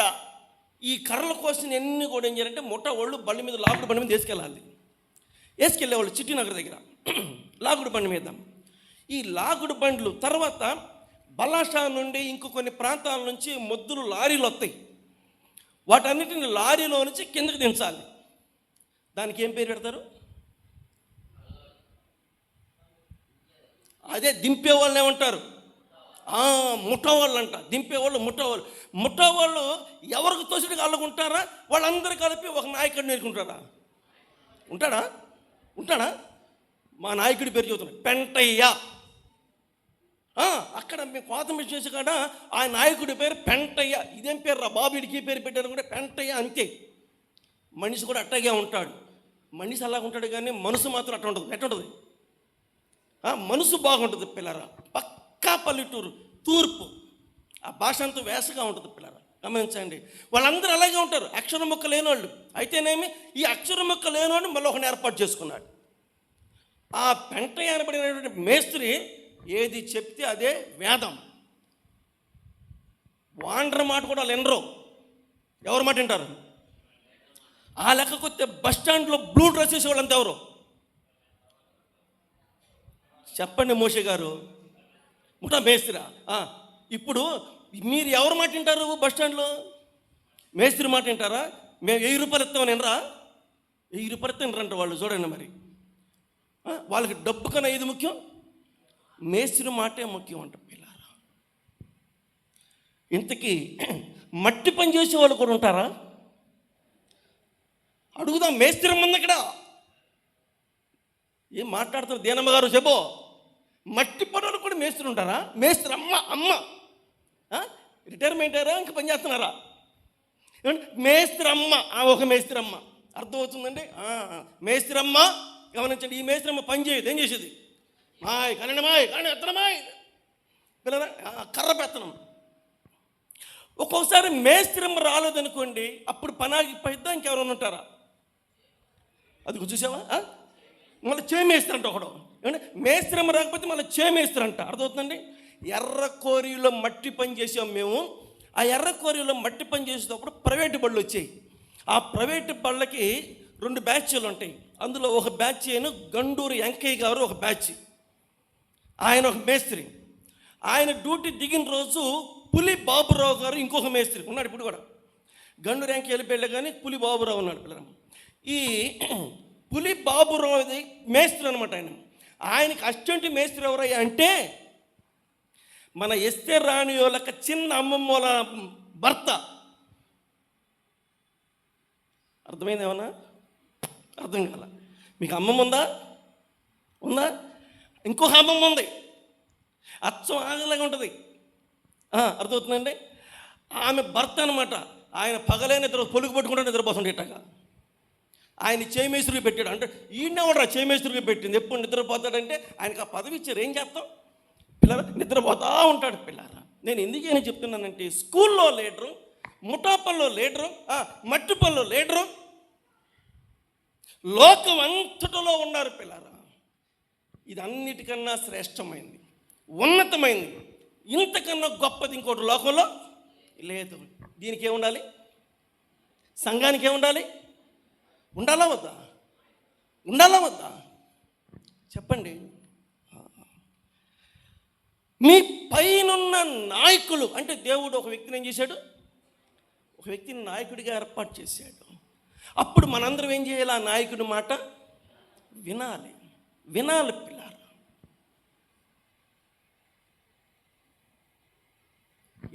ఈ కర్రల కోసం ఎన్ని కూడా ఏం చేయాలంటే ముఠా వాళ్ళు బండి మీద లాగుడు బండి మీద వేసుకెళ్ళేవాళ్ళు సిటీ నగర్ దగ్గర లాగుడు బండి మీద. ఈ లాగుడు బండ్లు తర్వాత బలాషా నుండి ఇంకో కొన్ని ప్రాంతాల నుంచి మొద్దులు లారీలు వస్తాయి. వాటన్నిటిని లారీలో నుంచి కిందకి దించాలి. దానికి ఏం పేరు పెడతారు? అదే దింపే వాళ్ళని ఏమంటారు? ముఠా వాళ్ళు అంట. దింపేవాళ్ళు ముఠావాళ్ళు. ముఠావాళ్ళు ఎవరికి తోసిడికి అల్లుకుంటారా? వాళ్ళందరూ కలిపి ఒక నాయకుడిని ఎన్నుకుంటారా? ఉంటాడా? మా నాయకుడి పేరు చెబుతున్నాడు, పెంటయ్య. అక్కడ మేము కోతం చేసి కాడ ఆ నాయకుడి పేరు పెంటయ్య. ఇదేం పేరు రా బాబుడికి పేరు పెట్టారు కూడా పెంటయ్య. అంతే. మనిషి కూడా అట్టగే ఉంటాడు. మనిషి అలాగ ఉంటాడు కానీ మనసు మాత్రం అట్ట ఉంటుంది. ఎట్టుంటుంది? మనసు బాగుంటుంది పిల్లరా. పక్కా పల్లెటూరు, తూర్పు. ఆ భాష అంతా వేసగా ఉంటుంది పిల్లరా. గమనించండి. వాళ్ళందరూ అలాగే ఉంటారు, అక్షరం ముక్క లేనివాళ్ళు. అయితేనేమి ఈ అక్షరం ముక్క లేనివాడు మళ్ళీ ఒకటి ఏర్పాటు చేసుకున్నాడు. ఆ పెంటయ్య అనబడినటువంటి మేస్త్రి ఏది చెప్తే అదే వేదం. వాండ్ర మాట కూడా వాళ్ళు వినరు. ఎవరి మాట వింటారు? ఆ లెక్కకొస్తే బస్ స్టాండ్లో బ్లూ డ్రెస్ వేసేవాళ్ళంతా ఎవరు చెప్పండి? మోషే గారు ముఠా మేస్త్రా. ఇప్పుడు మీరు ఎవరు మాట వింటారు? బస్ స్టాండ్లో మేస్త్రి మాట వింటారా? మేము 1000 రూపాయలు ఇస్తామని వినరా? 1000 రూపాయలు ఇస్తాను వినరంట వాళ్ళు. చూడండి మరి, వాళ్ళకి డబ్బు కన్నా ఏది ముఖ్యం? మేస్త్రి మాటే ముఖ్యం అంట పిల్లారా. ఇంతకీ మట్టి పని చేసే వాళ్ళు కూడా ఉంటారా? అడుగుదాం. మేస్త్రి ముందు ఇక్కడ ఏం మాట్లాడుతున్నారు? దేనమ్మ గారు చెప్పు. మట్టి పనులు కూడా మేస్త్రి ఉంటారా? మేస్త్రి అమ్మ రిటైర్మెంట్ అయ్యారా, ఇంకా పని చేస్తున్నారా? మేస్త్రి అమ్మ, ఒక మేస్త్రి అమ్మ, అర్థమవుతుందండి? మేస్త్రి అమ్మ గమనించండి. ఈ మేస్త్రి అమ్మ పని చేయదు. ఏం చేసేది? కానీ ఎత్తనమాయ్ పిల్లరా, కర్ర పెత్తనం. ఒక్కొక్కసారి మేస్త్రి అమ్మ రాలేదనుకోండి, అప్పుడు పని ఆగిపోయిద్దా? ఇంకెవరైనా ఉంటారా? అది చూసావా? మళ్ళీ చేమేస్త్రి అంట ఒకడు. ఏమంటే మేస్త్రి అమ్మ రాకపోతే మళ్ళీ చేమేస్త్రి అంట. అర్థమవుతుందండి? ఎర్ర కోరిలో మట్టి పని చేసాం మేము. ఆ ఎర్ర కోరిలో మట్టి పని చేసేటప్పుడు ప్రైవేటు బళ్ళు వచ్చాయి. ఆ ప్రైవేటు బళ్ళకి 2 బ్యాచ్లు ఉంటాయి. అందులో ఒక బ్యాచ్ అయిన గండూరు వెంకయ్య గారు ఒక బ్యాచ్, ఆయన ఒక మేస్త్రి. ఆయన డ్యూటీ దిగిన రోజు పులి బాబురావు గారు ఇంకొక మేస్త్రి ఉన్నాడు. ఇప్పుడు కూడా గండూరు వెంకయ్య వెళ్ళిపోయాడు, కానీ పులి బాబురావు ఉన్నాడు. పిల్లలు, ఈ పులి బాబురావు మేస్త్రి అనమాట. ఆయనకి అసిస్టెంట్ మేస్త్రి ఎవరయ్యా అంటే మన ఎస్తే రాణి వాళ్ళకి చిన్న అమ్మమ్మ వాళ్ళ భర్త. అర్థమైంది? ఏమన్నా అర్థం కాల? మీకు అమ్మమ్మ ఉందా? ఇంకొక అమ్మమ్మ ఉంది, అచ్చం ఆగలాగా ఉంటుంది. అర్థమవుతుందండి? ఆమె భర్త అనమాట. ఆయన పగలే నిద్ర పొలుగు పట్టుకుంటే నిద్రపోతుండేటగా ఆయన చేమేశ్వరికి పెట్టాడు. అంటే ఈయన కూడా చేమేశ్వరికి పెట్టింది. ఎప్పుడు నిద్రపోతాడంటే ఆయనకు ఆ పదవి ఇచ్చారు. ఏం చేస్తాం పిల్లల? నిద్రపోతూ ఉంటాడు. పిల్లల, నేను ఎందుకని చెప్తున్నానంటే, స్కూల్లో లీడరు, ముఠా పనిలో లీడరు, మట్టి పనిలో లీడరు, లోకం అంతటిలో ఉన్నారు. పిల్లల, ఇది అన్నిటికన్నా శ్రేష్టమైంది, ఉన్నతమైంది, ఇంతకన్నా గొప్పది ఇంకోటి లోకంలో లేదు. దీనికి ఏముండాలి? సంఘానికి ఏముండాలి? ఉండాలా వద్దా? చెప్పండి. మీ పైనున్న నాయకులు అంటే దేవుడు ఒక వ్యక్తిని ఏం చేశాడు? ఒక వ్యక్తిని నాయకుడిగా ఏర్పాటు చేశాడు. అప్పుడు మనందరం ఏం చేయాలి? ఆ నాయకుడి మాట వినాలి పిల్లలు.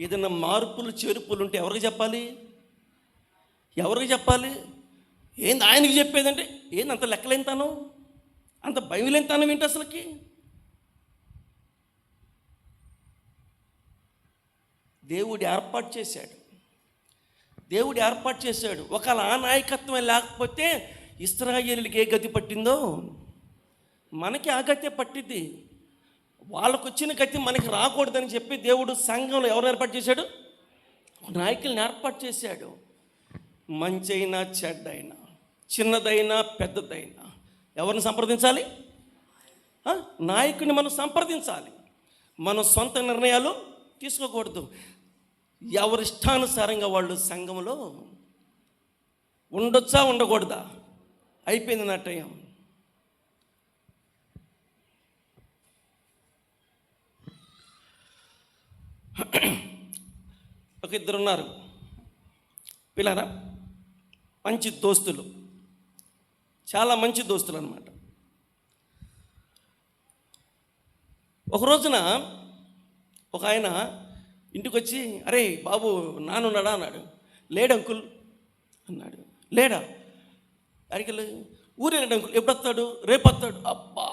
ఏదైనా మార్పులు చేర్పులు ఉంటే ఎవరికి చెప్పాలి? ఏంది ఆయనకి చెప్పేదంటే? ఏంది అంత లెక్కలేంతాను, అంత భయం లేంతాను ఏంటి అసలుకి? దేవుడు ఏర్పాటు చేశాడు. ఒకవేళ ఆ నాయకత్వం లేకపోతే ఇశ్రాయేలుకి ఏ గతి పట్టిందో మనకి ఆ గతే పట్టింది. వాళ్ళకు వచ్చిన గతి మనకి రాకూడదని చెప్పి దేవుడు సంఘంలో ఎవరు ఏర్పాటు చేశాడు? నాయకుల్ని ఏర్పాటు చేశాడు. మంచైనా చెడ్డైనా, చిన్నదైనా పెద్దదైనా ఎవరిని సంప్రదించాలి? నాయకుడిని మనం సంప్రదించాలి. మన సొంత నిర్ణయాలు తీసుకోకూడదు. ఎవరిష్టానుసారంగా వాళ్ళు సంఘంలో ఉండొచ్చా ఉండకూడదా? అయిపోయింది నా టైం. ఒక ఇద్దరు ఉన్నారు పిల్లరా, మంచి దోస్తులు, చాలా మంచి దోస్తులు అన్నమాట. ఒక రోజున ఒక ఆయన ఇంటికి వచ్చి, అరే బాబు నానున్నాడా అన్నాడు. లేడు అంకుల్ అన్నాడు. లేడా? అడిగి ఊరేనాడు అంకుల్. ఎప్పుడు వస్తాడు? రేపు వస్తాడు. అబ్బా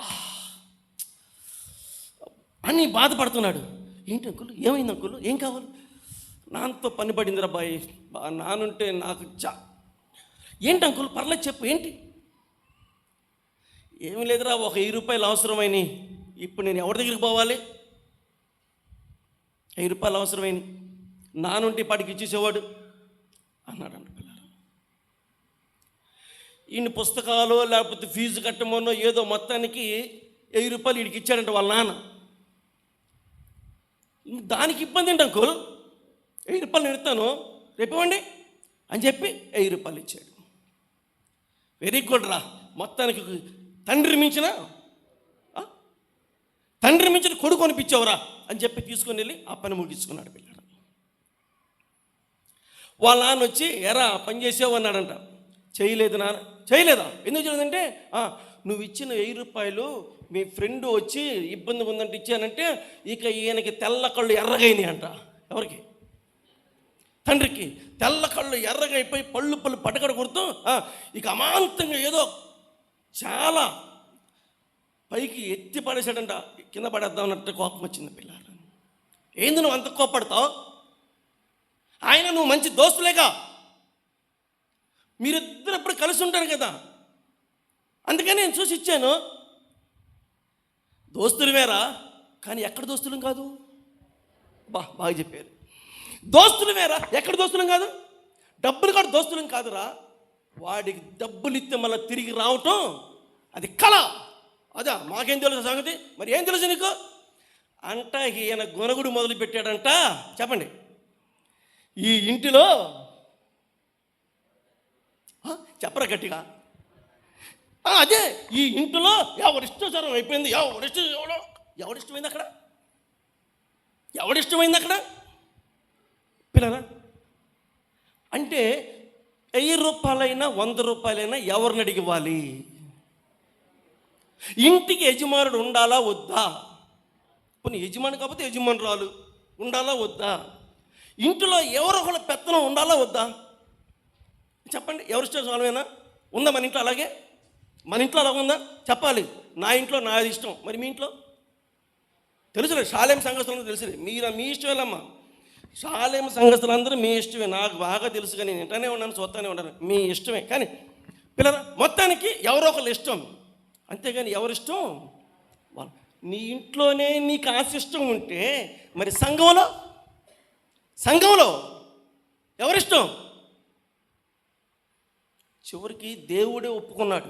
అని బాధపడుతున్నాడు. ఏంటి అంకుల్, ఏమైంది అంకుల్, ఏం కావాలి? నాన్నతో పని పడిందిరా బాయ్, నానుంటే నాకు ఏంటి అంకుల్, పర్లేదు చెప్పు, ఏంటి? ఏమి లేదురా, ఒక 1000 రూపాయలు అవసరమైనవి. ఇప్పుడు నేను ఎవరి దగ్గరికి పోవాలి? 1000 రూపాయలు అవసరమైనవి, నానుంటే పాటికి ఇచ్చేసేవాడు అన్నాడు. పిల్లలు, ఈయన పుస్తకాలు లేకపోతే ఫీజు కట్టమనో ఏదో మొత్తానికి 1000 రూపాయలు వీడికి ఇచ్చాడంట వాళ్ళ నాన్న. దానికి ఇబ్బంది ఏంటి అంకుల్, 1000 రూపాయలు నేను ఇస్తాను, రేపు ఇవ్వండి అని చెప్పి 1000 రూపాయలు ఇచ్చాడు. వెరీ గుడ్ రా, మొత్తానికి తండ్రి మించిన కొడుకు కొనిపించావురా అని చెప్పి తీసుకొని వెళ్ళి ఆ పని ముగించుకున్నాడు పిల్లడు. వాళ్ళ నాన్న వచ్చి, ఎరా పని చేసావు అన్నాడంట. చేయలేదు నాన్న. చేయలేదా? ఎందుకు చేయలేదంటే, నువ్వు ఇచ్చిన 1000 రూపాయలు మీ ఫ్రెండ్ వచ్చి ఇబ్బంది ఉందంటే ఇచ్చానంటే ఇక ఈయనకి తెల్ల కళ్ళు ఎర్రగైనాయి అంట. ఎవరికి? తండ్రికి. తెల్ల కళ్ళు ఎర్రగైపోయి పళ్ళు పట్టకడ కొడుతూ ఇక అమాంతంగా ఏదో చాలా పైకి ఎత్తి పడేశాడంట. కింద పడేద్దాం అన్నట్టు కోపం వచ్చింది పిల్లలు. ఏంది నువ్వు అంత కోపడతావు? ఆయన నువ్వు మంచి దోస్తులేగా, మీరిద్దరు ఎప్పుడు కలిసి ఉంటారు కదా, అందుకని నేను చూసి ఇచ్చాను. దోస్తులు వేరా, కానీ ఎక్కడ దోస్తులం కాదు. బాగా చెప్పారు. దోస్తులు వేరా, ఎక్కడ దోస్తులం కాదు. డబ్బులు కూడా దోస్తులం కాదురా. వాడికి డబ్బులు ఇస్తే మళ్ళీ తిరిగి రావటం అది కళ. అదా మాకేం తెలుసు సంగతి, మరి ఏం తెలుసు నీకు అంట. ఈయన గునగుడు మొదలు పెట్టాడంట. చెప్పండి, ఈ ఇంటిలో చెప్పరా గట్టిగా. అదే ఈ ఇంటిలో ఎవరిష్టం అయిపోయింది. ఎవడిష్టమైంది అక్కడ, ఎవడిష్టమైంది అక్కడ పిల్లరా. అంటే 1000 రూపాయలైనా 100 రూపాయలైనా ఎవరిని అడిగివ్వాలి? ఇంటికి యజమానుడు ఉండాలా వద్దా? కొన్ని యజమాని కాకపోతే యజమానురాలు ఉండాలా వద్దా? ఇంటిలో ఎవరో ఒకళ్ళ పెత్తనం ఉండాలా వద్దా? చెప్పండి, ఎవరిష్టం చాలమేనా? ఉందా మన ఇంట్లో? అలాగే మన ఇంట్లో అలా ఉందా? చెప్పాలి. నా ఇంట్లో నాది ఇష్టం, మరి మీ ఇంట్లో తెలుసులే. షాలేం సంఘస్థులందరూ తెలుసులే. మీ ఇష్టమేలమ్మా. షాలేం సంఘస్థులందరూ మీ ఇష్టమే, నాకు బాగా తెలుసు. కానీ నేను ఇంటనే ఉన్నాను, చూస్తానే ఉన్నాను, మీ ఇష్టమే. కానీ పిల్లల మొత్తానికి ఎవరో ఒకళ్ళు ఇష్టం, అంతేగాని ఎవరిష్టం వాళ్ళు. నీ ఇంట్లోనే నీకు ఆశిష్టం ఉంటే మరి సంఘంలో ఎవరిష్టం? చివరికి దేవుడే ఒప్పుకున్నాడు.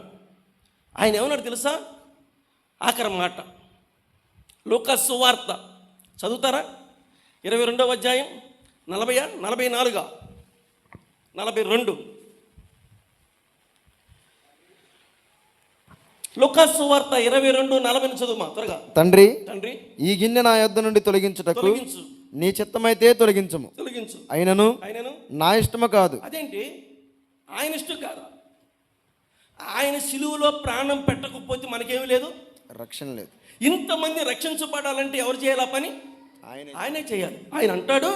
ఆయన ఏమన్నాడు తెలుసా? ఆఖరి మాట లూకా సువార్త చదువుతారా? 22వ అధ్యాయం 44 42. లూకా సువార్త 22:40 చదువుమా త్వరగా. తండ్రి, తండ్రి ఈ గిన్నె నా యొద్ద నుండి తొలగించుటకు నీ చిత్తమైతే తొలగించు. అయినను నా ఇష్టము కాదు. అదేంటి ఆయన ఇష్టం కాదు? ఆయన సిలువలో ప్రాణం పెట్టకపోతే మనకేమీ లేదు, రక్షణ లేదు. ఇంతమంది రక్షించబడాలంటే ఎవరు చేయాలి పని? ఆయనే చేయాలి. ఆయన అంటాడు,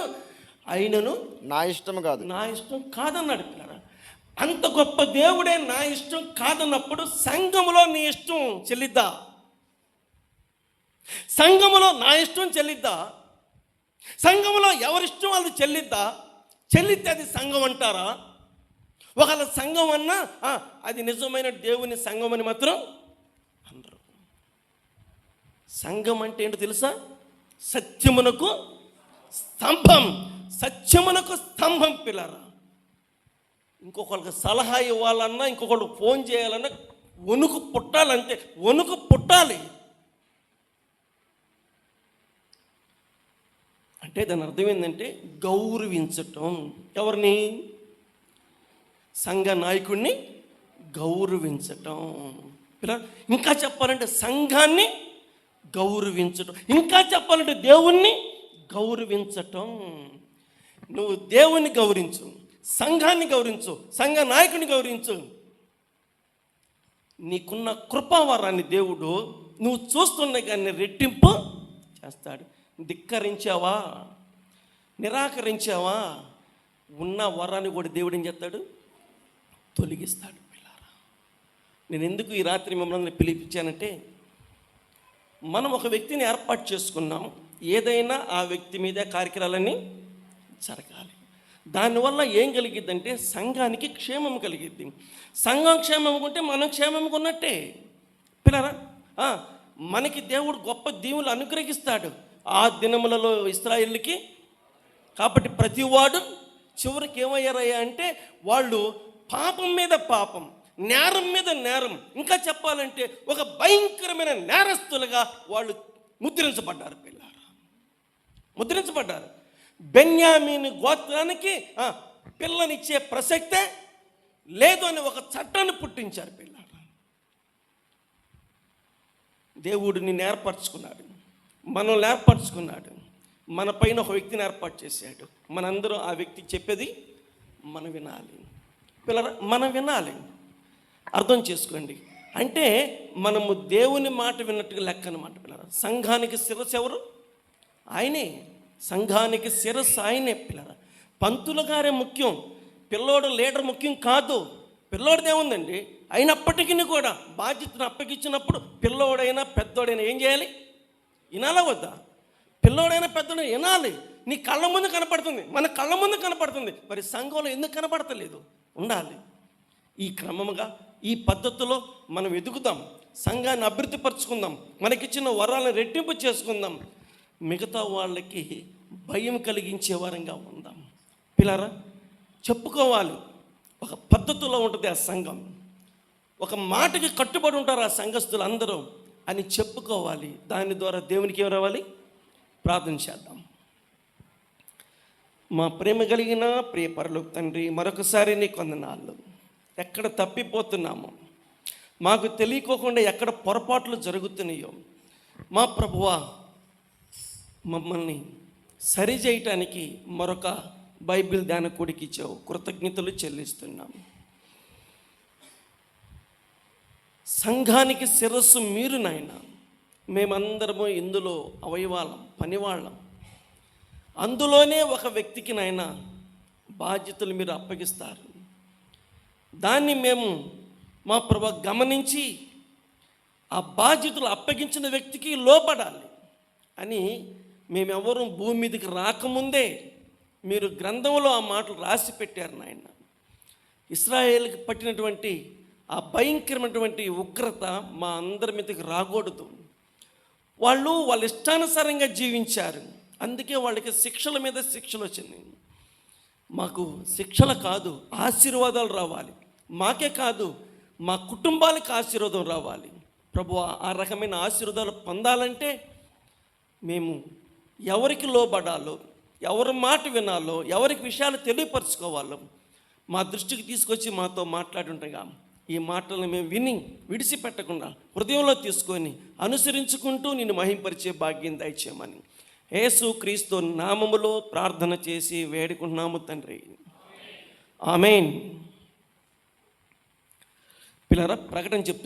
ఆయనను నా ఇష్టం కాదు, నా ఇష్టం కాదన్నాడు. పిల్లరా, అంత గొప్ప దేవుడే నా ఇష్టం కాదన్నప్పుడు సంఘములో నీ ఇష్టం చెల్లిద్దా? సంఘములో నా ఇష్టం చెల్లిద్దా? సంఘములో ఎవరిష్టం వాళ్ళు చెల్లిద్దా? చెల్లితే అది సంఘం అంటారా? ఒకవేళ సంఘం అన్నా అది నిజమైన దేవుని సంఘం అని మాత్రం అనరు. సంఘం అంటే ఏంటో తెలుసా? సత్యమునకు స్తంభం. సత్యమునకు స్తంభం పిల్లరా. ఇంకొకరికి సలహా ఇవ్వాలన్నా, ఇంకొకరికి ఫోన్ చేయాలన్నా వణుకు పుట్టాలంటే వణుకు పుట్టాలి. అంటే దాని అర్థం ఏంటంటే గౌరవించటం. ఎవరిని? సంఘ నాయకుడిని గౌరవించటం. ఇంకా చెప్పాలంటే సంఘాన్ని గౌరవించటం. ఇంకా చెప్పాలంటే దేవుణ్ణి గౌరవించటం. నువ్వు దేవుణ్ణి గౌరవించు, సంఘాన్ని గౌరవించు, సంఘ నాయకుడిని గౌరవించు. నీకున్న కృపావరాన్ని దేవుడు నువ్వు చూస్తున్న కానీ రెట్టింపు చేస్తాడు. ధిక్కరించావా, నిరాకరించావా, ఉన్న వరాన్ని కూడా దేవుడు ఏం చేస్తాడు? తొలగిస్తాడు. పిల్లారా, నేను ఎందుకు ఈ రాత్రి మిమ్మల్ని పిలిపించానంటే, మనం ఒక వ్యక్తిని ఏర్పాటు చేసుకున్నాం. ఏదైనా ఆ వ్యక్తి మీద కార్యక్రమాలన్నీ జరగాలి. దానివల్ల ఏం కలిగిద్దంటే సంఘానికి క్షేమం కలిగిద్ది. సంఘం క్షేమం ఉంటే మనం క్షేమంగా ఉన్నట్టే. పిల్లరా, మనకి దేవుడు గొప్ప దీవులు అనుగ్రహిస్తాడు ఆ దినములలో ఇశ్రాయేలుకి. కాబట్టి ప్రతివాడు చివరికి ఏమయ్యారయ్యా అంటే వాళ్ళు పాపం మీద పాపం, నేరం మీద నేరం, ఇంకా చెప్పాలంటే ఒక భయంకరమైన నేరస్తులుగా వాళ్ళు ముద్రించబడ్డారు. పిల్లారా, ముద్రించబడ్డారు. బెన్యామీను గోత్రానికి పిల్లనిచ్చే ప్రసక్తే లేదు అని ఒక చట్టాన్ని పుట్టించారు. పిల్లారా, దేవుడు నిన్ను ఏర్పరచుకున్నాడు, మనల్ని ఏర్పరచుకున్నాడు, మన పైన ఒక వ్యక్తిని ఏర్పాటు చేశాడు. మనందరూ ఆ వ్యక్తి చెప్పేది మనం వినాలి. పిల్లరా, మనం వినాలి. అర్థం చేసుకోండి. అంటే మనము దేవుని మాట విన్నట్టుగా లెక్క అన్నమాట. పిల్లరా, సంఘానికి శిరస్సు ఎవరు? ఆయనే. సంఘానికి శిరస్సు ఆయనే. పిల్లరా, పంతులు గారే ముఖ్యం, పిల్లోడు లీడర్ ముఖ్యం కాదు. పిల్లోడిది ఏముందండి? అయినప్పటికీ కూడా బాధ్యతను అప్పగించినప్పుడు పిల్లోడైనా పెద్దోడైనా ఏం చేయాలి? వినాలా వద్దా? పిల్లోడైనా పెద్దోడైనా వినాలి. నీ కళ్ళ ముందు కనపడుతుంది, మన కళ్ళ ముందు కనపడుతుంది, మరి సంఘంలో ఎందుకు కనపడతలేదు? ఉండాలి. ఈ క్రమముగా ఈ పద్ధతిలో మనం ఎదుగుదాం, సంఘాన్ని అభివృద్ధిపరచుకుందాం, మనకిచ్చిన వరాలను రెట్టింపు చేసుకుందాం, మిగతా వాళ్ళకి భయం కలిగించే వారంగా ఉందాం. పిల్లారా, చెప్పుకోవాలి. ఒక పద్ధతిలో ఉంటుంది ఆ సంఘం, ఒక మాటకి కట్టుబడి ఉంటారు ఆ సంఘస్థులు అందరూ అని చెప్పుకోవాలి. దాని ద్వారా దేవునికి ఏం రావాలి? ప్రార్థన చేద్దాం. మా ప్రేమ కలిగిన ప్రియ పరలోక తండ్రి, మరొకసారి నీ కొందనాళ్ళు. ఎక్కడ తప్పిపోతున్నామో, మాకు తెలియకోకుండా ఎక్కడ పొరపాట్లు జరుగుతున్నాయో మా ప్రభువా, మమ్మల్ని సరిచేయటానికి మరొక బైబిల్ ధ్యాన కూడికి ఇచ్చావు. కృతజ్ఞతలు చెల్లిస్తున్నాం. సంఘానికి శిరస్సు మీరు నాయన. మేమందరము ఇందులో అవయవాళ్ళం, పనివాళ్ళం. అందులోనే ఒక వ్యక్తికి నాయన బాధ్యతలు మీరు అప్పగిస్తారు. దాన్ని మేము మా ప్రభు గమనించి ఆ బాధ్యతలు అప్పగించిన వ్యక్తికి లోపడాలి అని మేమెవరూ భూమి మీదకి రాకముందే మీరు గ్రంథంలో ఆ మాటలు రాసి పెట్టారు నాయన. ఇశ్రాయేలుకి పట్టినటువంటి ఆ భయంకరమైనటువంటి ఉగ్రత మా అందరి మీదకి రాకూడదు. వాళ్ళు వాళ్ళ ఇష్టానుసారంగా జీవించారు, అందుకే వాళ్ళకి శిక్షల మీద శిక్షలు వచ్చినాయి. మాకు శిక్షలు కాదు, ఆశీర్వాదాలు రావాలి. మాకే కాదు, మా కుటుంబాలకు ఆశీర్వాదం రావాలి. ప్రభువా, ఆ రకమైన ఆశీర్వాదాలు పొందాలంటే మేము ఎవరికి లోబడాలో, ఎవరి మాట వినాలో, ఎవరికి విషయాలు తెలియపరచుకోవాలో మా దృష్టికి తీసుకొచ్చి మాతో మాట్లాడుండగా ఈ మాటలను మేము విని విడిచిపెట్టకుండా హృదయంలో తీసుకొని అనుసరించుకుంటూ నిన్ను మహింపరిచే భాగ్యం దయచేయమని యేసు క్రీస్తు నామములో ప్రార్థన చేసి వేడుకుంటున్నాము తండ్రి. ఆమేన్. పిల్లరా, ప్రకటన చెప్తున్నారు.